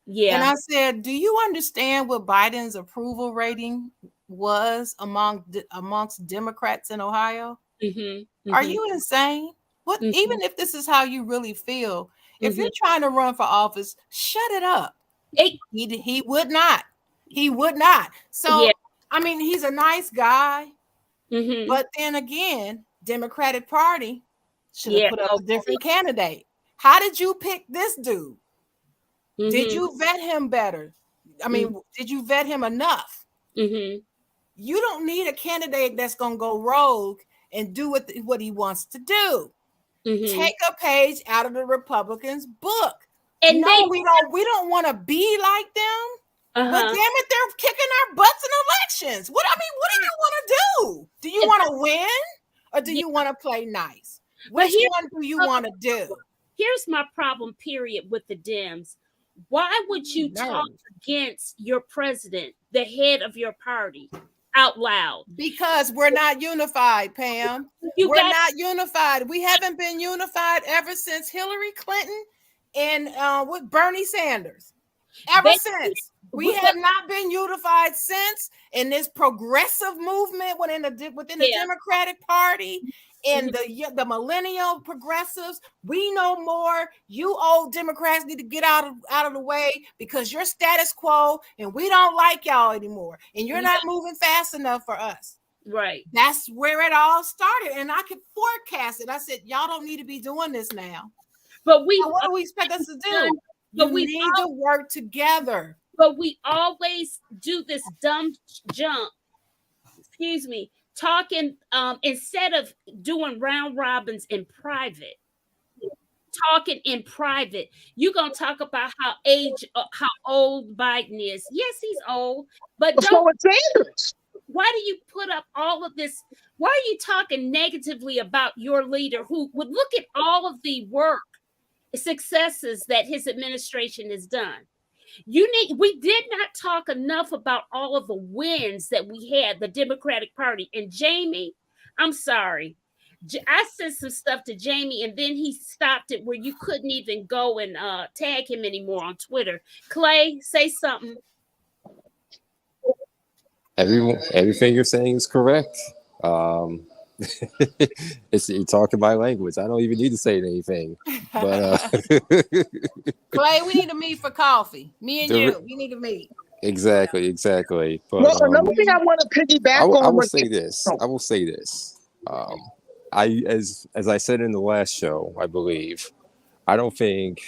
Yeah. And I said, do you understand what Biden's approval rating was amongst Democrats in Ohio? Mm-hmm. Are you insane? What? Mm-hmm. Even if this is how you really feel, if you're trying to run for office, shut it up. He would not. He would not. So, yeah. I mean, he's a nice guy. Mm-hmm. But then again, Democratic Party should have put up a different candidate. How did you pick this dude? Mm-hmm. Did you vet him better? I mean, did you vet him enough? Mm-hmm. You don't need a candidate that's going to go rogue and do what he wants to do. Mm-hmm. Take a page out of the Republicans' book. And no, we don't want to be like them. Uh-huh. But damn it, they're kicking our butts in elections. What do you want to do? Do you want to win or do you want to play nice? Which one do you want to do? Here's my problem, period, with the Dems. Why would you talk against your president, the head of your party, out loud? Because we're not unified, Pam. We're not unified. We haven't been unified ever since Hillary Clinton and with Bernie Sanders. Ever since. We have not been unified since. In this progressive movement within the Democratic Party and the millennial progressives, we know more. You old Democrats need to get out of the way because you're status quo and we don't like y'all anymore. And you're not moving fast enough for us. Right. That's where it all started. And I could forecast it. I said, y'all don't need to be doing this now. But what do we expect us to do? But we need to work together. But we always do this dumb jump. Excuse me. Talking instead of doing round robins in private. Talking in private. You're gonna talk about how old Biden is. Yes, he's old, but why do you put up all of this? Why are you talking negatively about your leader who would look at all of the work, successes that his administration has done? We did not talk enough about all of the wins that we had, the Democratic Party. And Jamie, I'm sorry. I sent some stuff to Jamie and then he stopped it where you couldn't even go and tag him anymore on Twitter. Clay, say something. Everything you're saying is correct. You're talking my language. I don't even need to say anything. But Clay, we need to meet for coffee. Me and you, we need to meet. Exactly. But well, another thing I want to piggyback on. I will say this. As I said in the last show, I believe, I don't think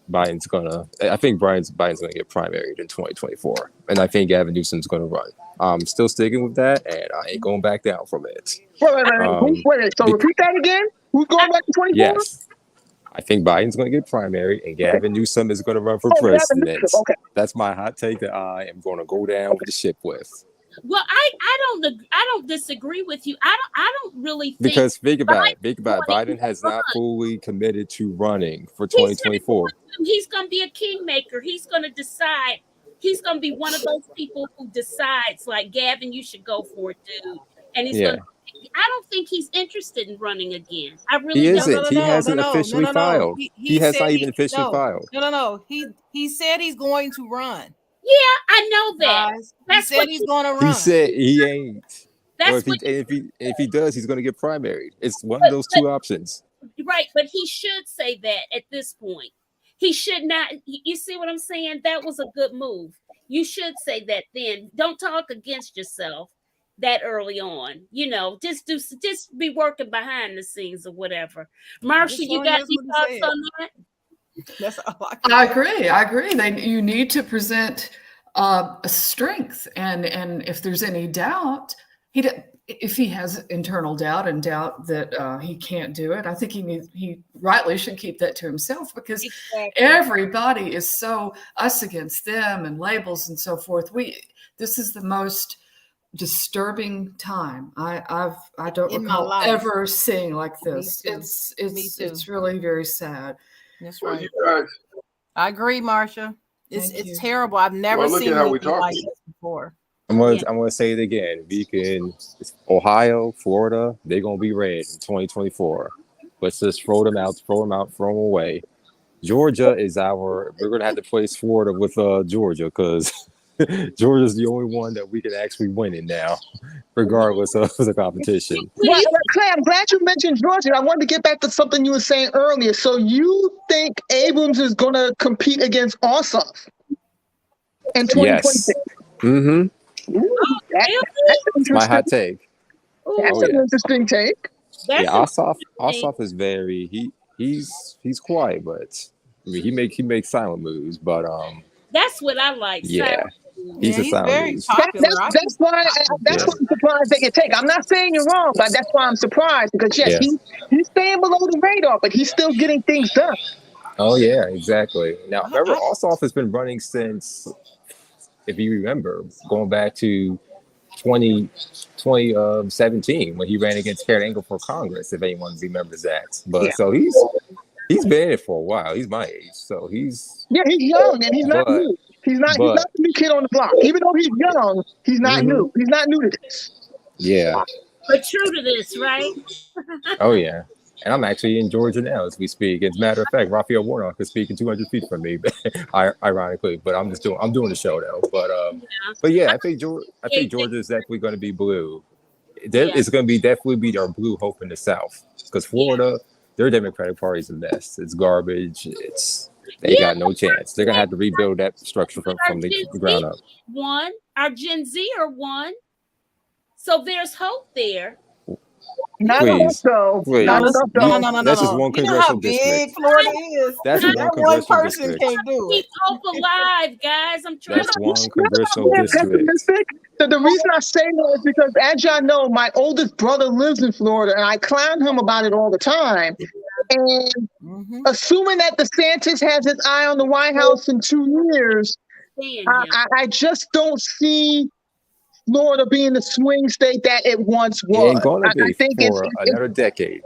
Biden's gonna. I think Biden's gonna get primaried in 2024, and I think Gavin Newsom's gonna run. I'm still sticking with that, and I ain't going back down from it. Wait. So repeat that again. Who's going back to 24? Yes, I think Biden's going to get primaried, and Gavin Newsom is going to run for president. Okay. That's my hot take that I am going to go down with the ship with. Well, I don't disagree with you. I don't really think, because think about it. Biden has not fully committed to running for 2024. He's going to be a kingmaker. He's going to decide. He's going to be one of those people who decides, like, Gavin, you should go for it, dude. And he's going to. I don't think he's interested in running again. I really don't. He isn't. He hasn't officially filed. He has not even officially filed. No. He said he's going to run. Yeah, I know that. He said he's going to run. He said he ain't. Or if he does, he's going to get primaried. It's one of those two options. Right, but he should say that at this point. He should not. You see what I'm saying? That was a good move. You should say that then. Don't talk against yourself that early on. Just be working behind the scenes or whatever. Marsha, you got any thoughts on that? That's all I agree. You need to present a strength, and if there's any doubt, if he has internal doubt and doubt that he can't do it, I think he rightly should keep that to himself, because everybody is so us against them and labels and so forth. This is the most disturbing time. I don't In my recall life. ever seeing like Me this. too. It's really very sad. That's Well, right. you guys, I agree, Marsha. Thank you. It's terrible. I've never well, look seen at how we anything like talking. this before. I'm gonna say it again. It's Ohio, Florida, they're gonna be red in 2024. Let's just throw them out, throw them away. Georgia is we're gonna have to place Florida with Georgia because Georgia's the only one that we can actually win in now, regardless of the competition. Well, Clay, I'm glad you mentioned Georgia. I wanted to get back to something you were saying earlier. So you think Abrams is going to compete against Ossoff in 2026? Yes. Mm-hmm. That's My hot interesting. take. That's an interesting take. That's Yeah, Ossoff is very he's quiet, but I mean he makes silent moves, but that's what I like. yeah, he's a He's silent very moves. popular. That's why I'm surprised that you take. I'm not saying you're wrong, but that's why I'm surprised because yes, Yeah. he's staying below the radar, but he's still getting things done. Oh yeah, exactly. Now remember, Ossoff has been running since, if you remember, going back to 2017 when he ran against Karen Angle for Congress, if anyone remembers that. But so he's been in it for a while. He's my age, so he's young and he's not new. He's not the new kid on the block. Even though he's young, he's not new. He's not new to this. Yeah. But true to this, right? Oh yeah. And I'm actually in Georgia now as we speak. As a matter of fact, Raphael Warnock is speaking 200 feet from me, ironically. But I'm doing the show though. But yeah, I think Georgia is definitely going to be blue. It's going to be definitely our blue hope in the South because Florida, their Democratic Party is a mess. It's garbage. They got no chance. They're going to have to rebuild that structure from the ground up. Our Gen Z are one. So there's hope there. Not enough though. Not enough though. No. That's just one congressional district. How big Florida is. That's one person can't do it. Keep hope alive, guys. I'm trying. That's one congressional district. So the reason I say that is because, as y'all know, my oldest brother lives in Florida, and I clown him about it all the time. And assuming that DeSantis has his eye on the White House in 2 years, I just don't see Florida being the swing state that it once was. It ain't gonna be for another decade.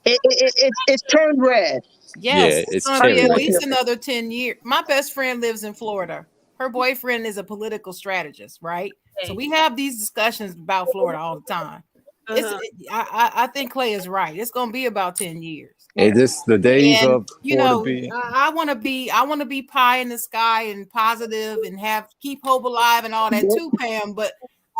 It's turned red. Yes, it's going to be at least another 10 years. My best friend lives in Florida. Her boyfriend is a political strategist, right? So we have these discussions about Florida all the time. I think Clay is right. It's going to be about 10 years. It just the days of I want to be pie in the sky and positive and keep hope alive and all that too, Pam. But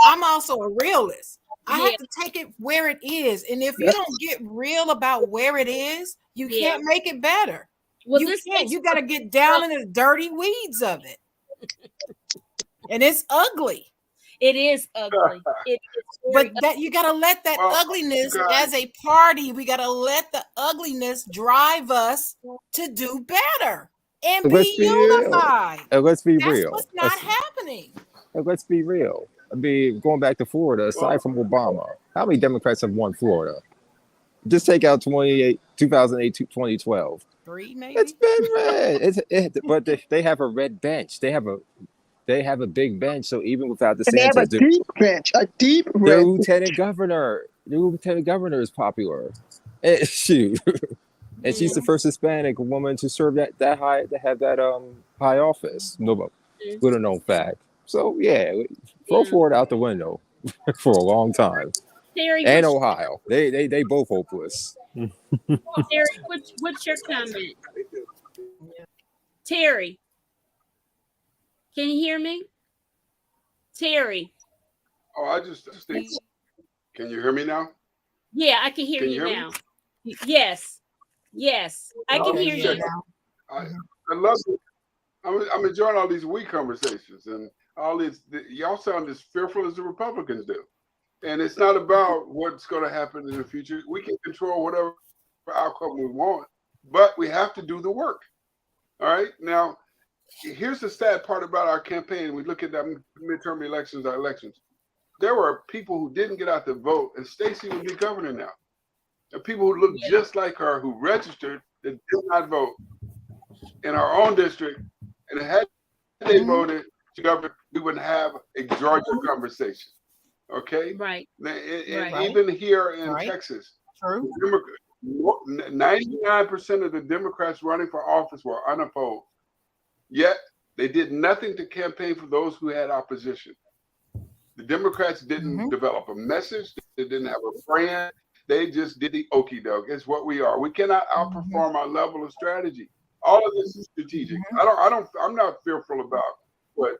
I'm also a realist. I have to take it where it is, and if you don't get real about where it is, you can't make it better. Well, you can't. You got to get down in the dirty weeds of it, and it's ugly. It is ugly. But that you got to let that ugliness as a party. We got to let the ugliness drive us to do better and be unified. Let's be That's real. What's not happening. Let's be real. I mean, going back to Florida, aside from Obama, how many Democrats have won Florida? Just take out 2008 to 2012. 3, maybe. It's been red. But they have a red bench. They have a big bench. So even without the they have a deep bench, a deep red. Their lieutenant governor is popular. Shoot, and she's the first Hispanic woman to serve that high, to have that high office. No, little known fact. So yeah, throw Florida out the window for a long time. Terry, and Ohio, they both hopeless. Terry, what's your comment? Terry, can you hear me? Terry. Oh, I just think. Can you hear me now? Yeah, I can hear you now. Yes, I can hear you now. I love it. I'm enjoying all these weak conversations and all these. Y'all sound as fearful as the Republicans do, and it's not about what's going to happen in the future. We can control whatever outcome we want, but we have to do the work. All right. Now, here's the sad part about our campaign. We look at that midterm elections, our elections. There were people who didn't get out to vote, and Stacey would be governor now. And people who look just like her, who registered, that did not vote in our own district, and had they voted to govern, we wouldn't have a Georgia conversation. Okay, Right. and Right. even here in Right. Texas, True. 99% of the Democrats running for office were unopposed. Yet they did nothing to campaign for those who had opposition. The Democrats didn't develop a message. They didn't have a brand. They just did the okie doke. It's what we are. We cannot outperform our level of strategy. All of this is strategic. I'm not fearful about what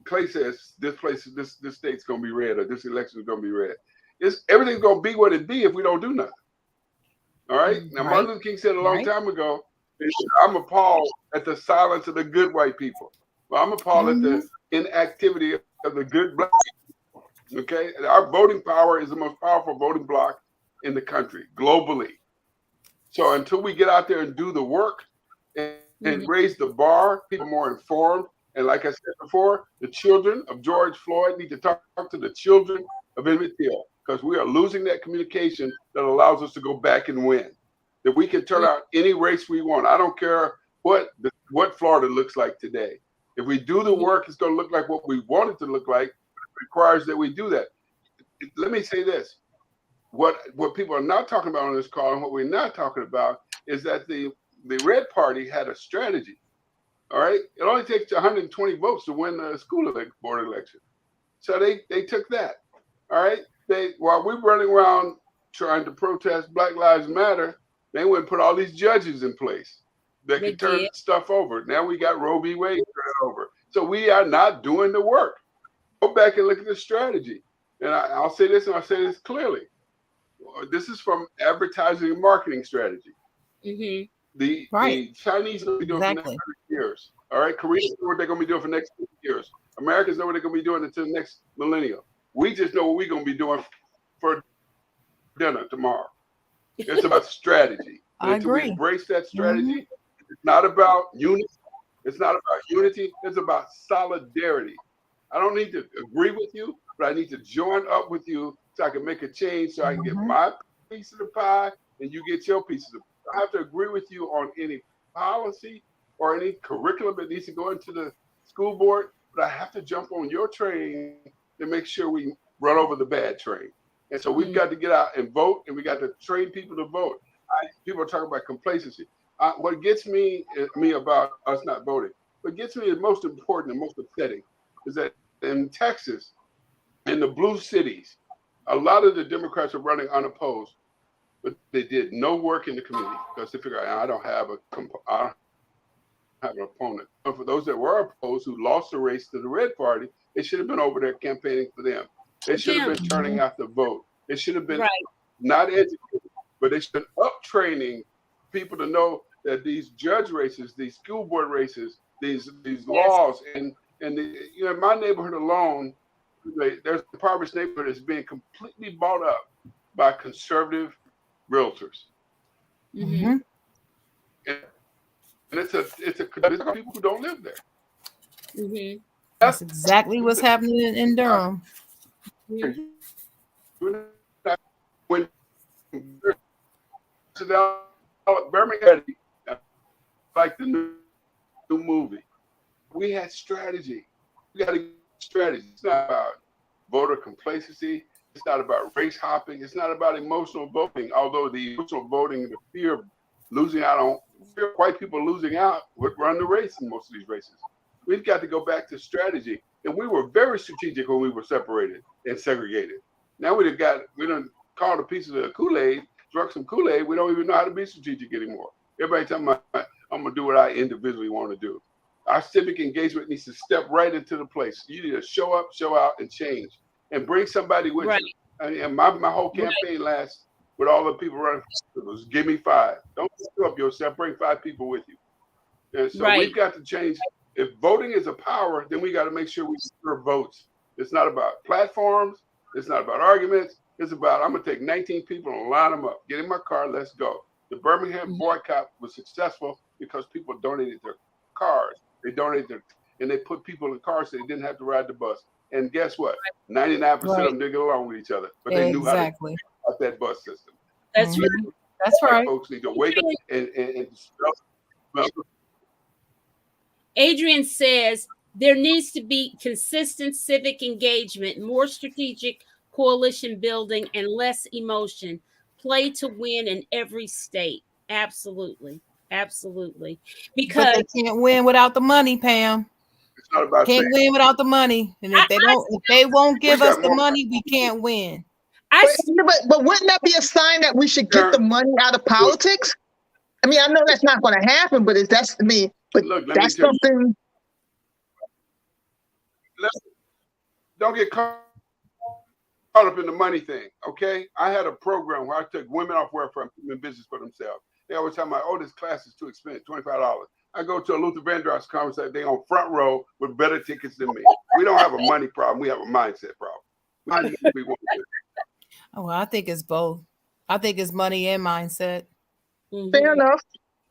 Clay says. This state's gonna be red, or this election is gonna be red. Everything's gonna be what it be if we don't do nothing. All right. Now, Martin Luther King said a long time ago, I'm appalled at the silence of the good white people. Well, I'm appalled at the inactivity of the good black people. Okay. Our voting power is the most powerful voting bloc in the country globally. So until we get out there and do the work and raise the bar, people are more informed. And like I said before, the children of George Floyd need to talk to the children of Emmett Till, because we are losing that communication that allows us to go back and win. That we can turn out any race we want. I don't care what Florida looks like today. If we do the work, it's going to look like what we want it to look like. It requires that we do that. Let me say this. What people are not talking about on this call, and what we're not talking about, is that the Red Party had a strategy. All right, it only takes 120 votes to win the school board election, so they took that. All right, while we're running around trying to protest Black Lives Matter, they went and put all these judges in place that could turn stuff over. Now we got Roe v. Wade turned over, so we are not doing the work. Go back and look at the strategy, and I'll say this, and I'll say this clearly. This is from advertising and marketing strategy. The Chinese know what they're doing for the next 100 years. All right, Koreans know what they're going to be doing for the next 50 years. Americans know what they're going to be doing until the next millennium. We just know what we're going to be doing for dinner tomorrow. It's about strategy. I agree. We embrace that strategy. It's not about unity. It's not about unity. It's about solidarity. I don't need to agree with you, but I need to join up with you so I can make a change, so I can get my piece of the pie and you get your piece of the pie. I have to agree with you on any policy or any curriculum that needs to go into the school board, but I have to jump on your train to make sure we run over the bad train. And so we've got to get out and vote, and we got to train people to vote. People are talking about complacency. What gets me about us not voting, what gets me the most important and most upsetting is that in Texas, in the blue cities, a lot of the Democrats are running unopposed, but they did no work in the community because they figure I don't have an opponent. But for those that were opposed who lost the race to the Red Party, they should have been over there campaigning for them. They should have been turning out the vote. They should have been not educated, but they should have been up training people to know that these judge races, these school board races, these laws, and my neighborhood alone, there's a impoverished neighborhood that's being completely bought up by conservative realtors. And it's a people who don't live there. That's exactly what's happening in Durham. When Birmingham, like the new movie, we had strategy. We got to get strategy. It's not about voter complacency. It's not about race hopping. It's not about emotional voting, although the emotional voting, the fear of losing out on white people losing out would run the race in most of these races. We've got to go back to strategy. And we were very strategic when we were separated and segregated. Now we done called a piece of the Kool-Aid, drunk some Kool-Aid. We don't even know how to be strategic anymore. Everybody talking about, I'm going to do what I individually want to do. Our civic engagement needs to step right into the place. You need to show up, show out, and change. And bring somebody with you. And my whole campaign last with all the people running was give me 5. Don't show up yourself. Bring 5 people with you. And so we've got to change. If voting is a power, then we got to make sure we secure votes. It's not about platforms. It's not about arguments. It's about I'm going to take 19 people and line them up. Get in my car. Let's go. The Birmingham boycott was successful because people donated their cars. They donated and they put people in cars so they didn't have to ride the bus. And guess what? 99% of them didn't get along with each other, but they knew how to get out that bus system. That's right. That's right. Folks need to wake up and Adrian says there needs to be consistent civic engagement, more strategic coalition building, and less emotion. Play to win in every state. Absolutely. Absolutely. But Because they can't win without the money, Pam. It's not about Can't win without the money. And if they won't give us the money, we can't win. But wouldn't that be a sign that we should get the money out of politics? I mean, I know that's not going to happen, but that's something. Don't get caught up in the money thing, okay? I had a program where I took women off welfare and put them in business for themselves. They always tell me, oh, this class is too expensive, $25. I go to a Luther Vandross conference, they on front row with better tickets than me. We don't have a money problem, we have a mindset problem. Well, I think it's both. I think it's money and mindset. Fair enough.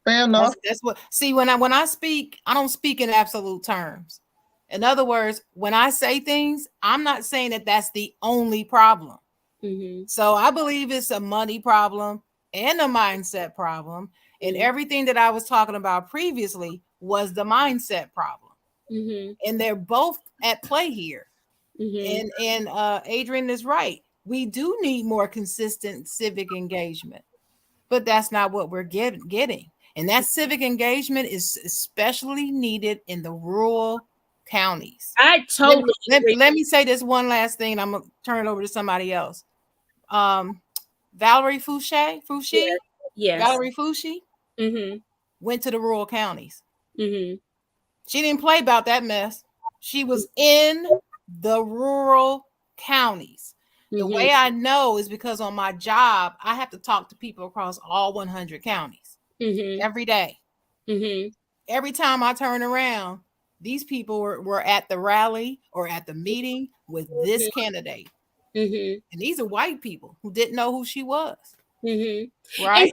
Fair enough. That's what. See, when I speak, I don't speak in absolute terms. In other words, when I say things, I'm not saying that that's the only problem. So I believe it's a money problem and a mindset problem, and everything that I was talking about previously was the mindset problem. And they're both at play here. And Adrian is right. We do need more consistent civic engagement, but that's not what we're getting. And that civic engagement is especially needed in the rural counties. I totally let me say this one last thing, and I'm gonna turn it over to somebody else. Valerie Fouché, yes. Valerie Fouché went to the rural counties. She didn't play about that mess. She was in the rural counties. The way I know is because on my job, I have to talk to people across all 100 counties every day. Every time I turn around, these people were at the rally or at the meeting with this candidate. And these are white people who didn't know who she was. Right?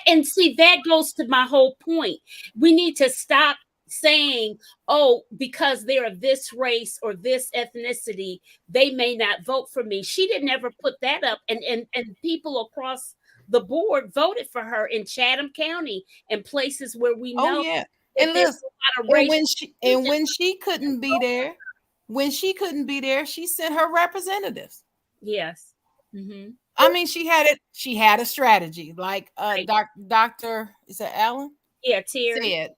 And see, that goes to my whole point. We need to stop saying, oh, because they're of this race or this ethnicity, they may not vote for me. She didn't ever put that up. And people across the board voted for her in Chatham County and places where we know. Oh, yeah. And listen, when she couldn't be there, she sent her representatives. Yes. I mean, she had a strategy, like Dr. is that Allen? Yeah, Terry said.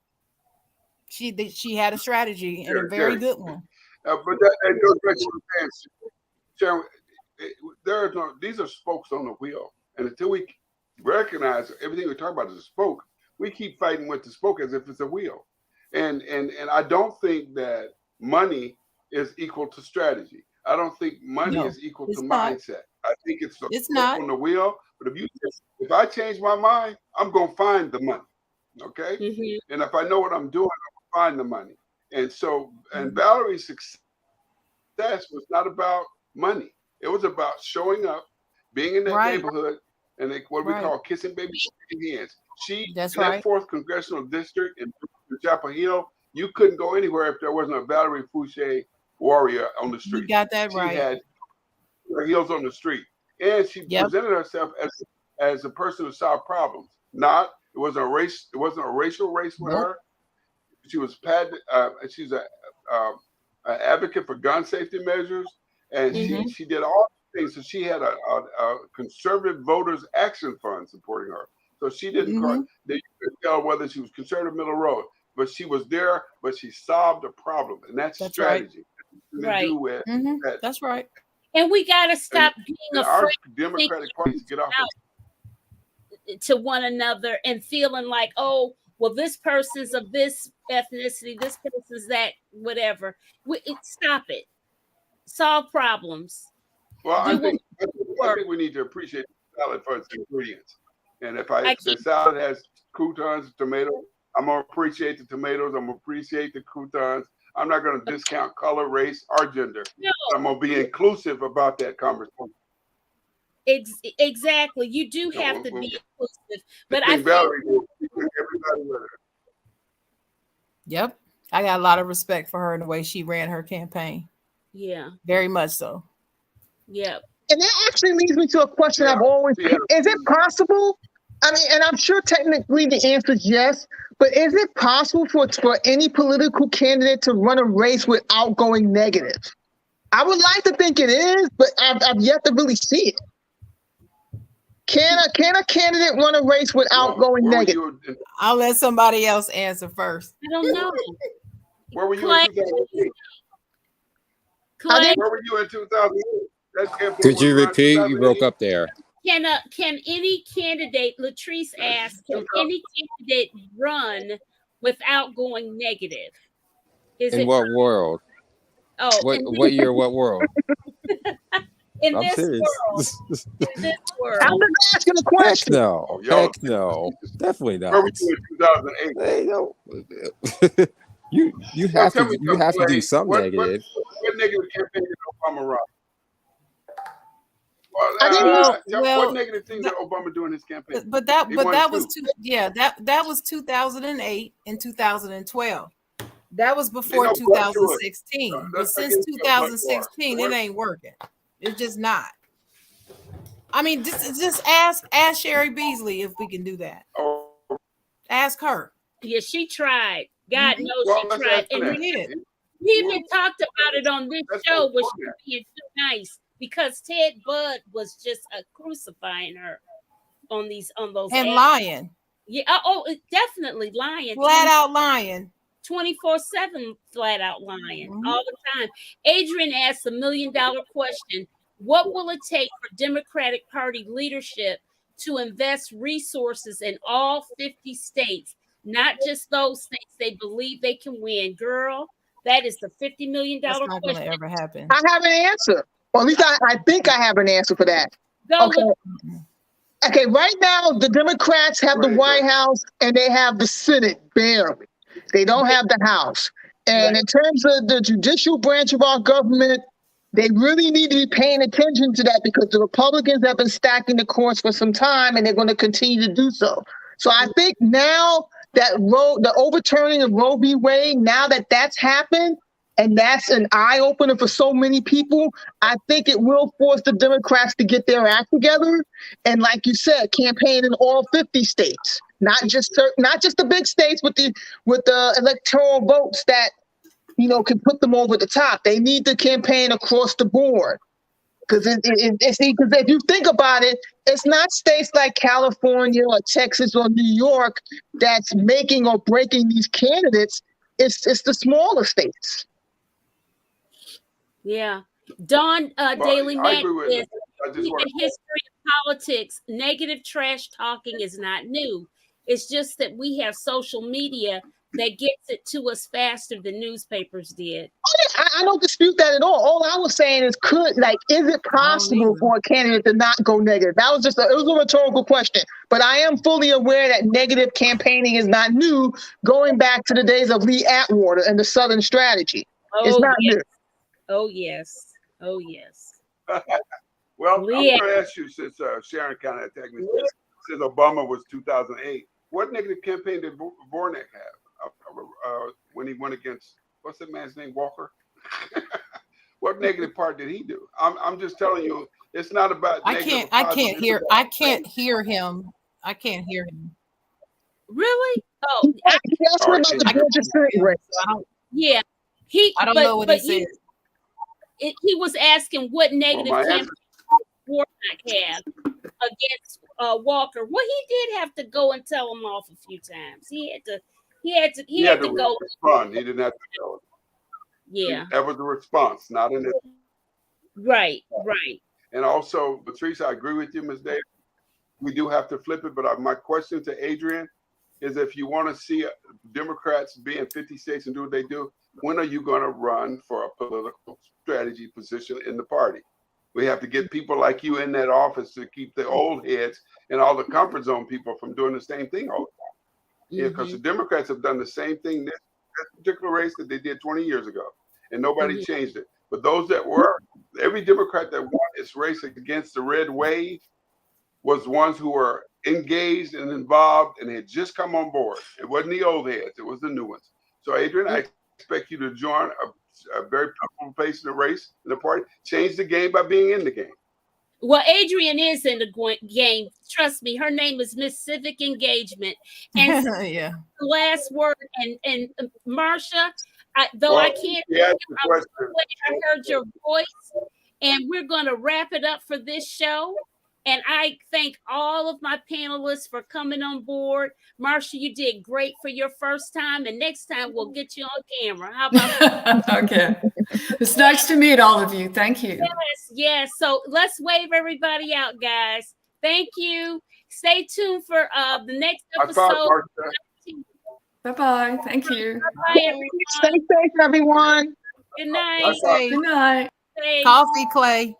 She had a strategy and a very good one. But that goes back to what I'm saying. Sharon, these are spokes on the wheel. And until we recognize everything we talk about is a spoke, we keep fighting with the spoke as if it's a wheel. And I don't think that money is equal to strategy. I don't think money is equal to mindset. I think it's on the wheel. But if I change my mind, I'm gonna find the money. Okay. And if I know what I'm doing, I'm gonna find the money. And so, and Valerie's success was not about money. It was about showing up, being in that neighborhood, and what we call kissing baby hands. That 4th congressional district in Chapel Hill, you couldn't go anywhere if there wasn't a Valerie Fouché warrior on the street. You got that right. She had her heels on the street, and she presented herself as a person who solved problems. It wasn't a race. It wasn't a racial race with her. She was she's an advocate for gun safety measures, and she did all things. So she had a conservative voters action fund supporting her. So she didn't. They couldn't tell whether she was conservative, middle road, but she was there. But she solved a problem, and that's strategy. Right. That's right. And we got to stop being afraid. Our Democratic Party to get off to one another and feeling like, oh, well, this person's of this ethnicity, this person's that, whatever. Stop it. Solve problems. Well, I think we need to appreciate the salad for its ingredients. And if the salad has croutons, tomatoes, I'm going to appreciate the tomatoes. I'm going to appreciate the croutons. I'm not going to discount color, race, or gender. No. I'm going to be inclusive about that conversation. Exactly. You do have to be inclusive. But I think Valerie will keep everybody with her. Yep. I got a lot of respect for her and the way she ran her campaign. Yeah. Very much so. Yep. And that actually leads me to a question I've always is it possible? I mean, and I'm sure technically the answer is yes, but is it possible for any political candidate to run a race without going negative? I would like to think it is, but I've yet to really see it. Can a candidate run a race without going negative? I'll let somebody else answer first. I don't know. Where were you Clay, in 2008? Clay, Where were you in 2008? That campaign Could was you around repeat? You 2008. broke up there. can any candidate, Latrice asked, can any candidate run without going negative? Is In it what world? oh What year? What world? in I'm this serious. world? In this I'm world. just asking a Heck question. no. Oh, y'all- Heck no. Definitely Where were not. you in 2008? Hey, no. you have Tell to me you have to do Clay, some what negative. negative campaign did Obama run? Well, I didn't tell me, well, what negative thing did Obama do in his campaign? But that He won was two. that was 2008 and 2012. That was before Ain't no blood to it. 2016. But That's since against the blood 2016, war. it ain't working. It's just not. I mean, just ask Sherry Beasley if we can do that. Oh, Ask her. Yeah, she tried. God Mhm. knows well, she let's tried. ask And that. we even talked about it on this That's show, what's which wrong was there. being too nice because Ted Budd was just crucifying her on those And ads. lying. Yeah, definitely lying. Flat out lying. 24/7 flat out lying Mhm. all the time. Adrian asked $1 million question. What will it take for Democratic Party leadership to invest resources in all 50 states, not just those states they believe they can win? Girl, that is the $50 million That's not going to question. ever happen. I have an answer. Or at least I think I have an answer for that. Go Okay. look. Okay, right now the Democrats have the White House and they have the Senate barely. They don't have the House. And in terms of the judicial branch of our government, they really need to be paying attention to that because the Republicans have been stacking the courts for some time and they're going to continue to do so. So I think now that the overturning of Roe v. Wade, now that that's happened, and that's an eye opener for so many people, I think it will force the Democrats to get their act together. And like you said, campaign in all 50 states, not just the big states with the electoral votes that can put them over the top. They need to campaign across the board. Because if you think about it, it's not states like California or Texas or New York that's making or breaking these candidates. It's the smaller states. Yeah. Don Daily I Mac agree with is I just in want the history of politics, negative trash talking is not new. It's just that we have social media that gets it to us faster than newspapers did. I don't dispute that at all. All I was saying is, is it possible for a candidate to not go negative? That was it was a rhetorical question. But I am fully aware that negative campaigning is not new, going back to the days of Lee Atwater and the Southern strategy. It's not new. Oh, yes. Oh, yes. Well, I'm going to ask you, since Sharon kind of attacked me, since Obama was 2008, what negative campaign did Vornak have when he went against, what's that man's name, Walker? What negative part did he do? I'm just telling you, it's not about I can't hear him. Really? Oh, yeah. I don't know what he said. He was asking what negative campaign Warnock have against Walker. Well, he did have to go and tell him off a few times. He had to go. Respond. He didn't have to go. Yeah. That was the response, not in it. Right. And also, Patrice, I agree with you, Ms. Davis. We do have to flip it. But my question to Adrian is, if you want to see Democrats be in 50 states and do what they do, when are you going to run for a political strategy position in the party? We have to get people like you in that office to keep the old heads and all the comfort zone people from doing the same thing all the time. Yeah, because the Democrats have done the same thing this particular race that they did 20 years ago, and nobody changed it. But those that every Democrat that won this race against the red wave was ones who were engaged and involved and had just come on board. It wasn't the old heads, it was the new ones. So Adrian, I expect you to join a very powerful place in the race, in the party, change the game by being in the game. Well, Adrian is in the game. Trust me, her name is Miss Civic Engagement. And the last word, and Marsha, Though Well, I can't, he asked the I was question. so glad I heard your voice. And we're going to wrap it up for this show. And I thank all of my panelists for coming on board. Marsha, you did great for your first time. And next time we'll get you on camera. How about that? Okay. It's nice to meet all of you. Thank you. Yes, yes. So let's wave everybody out, guys. Thank you. Stay tuned for the next I thought, episode. Marsha, Bye-bye. Thank you. Bye, everyone. Stay safe, everyone. Good night. I thought Hey, Good night. Hey. coffee, Clay.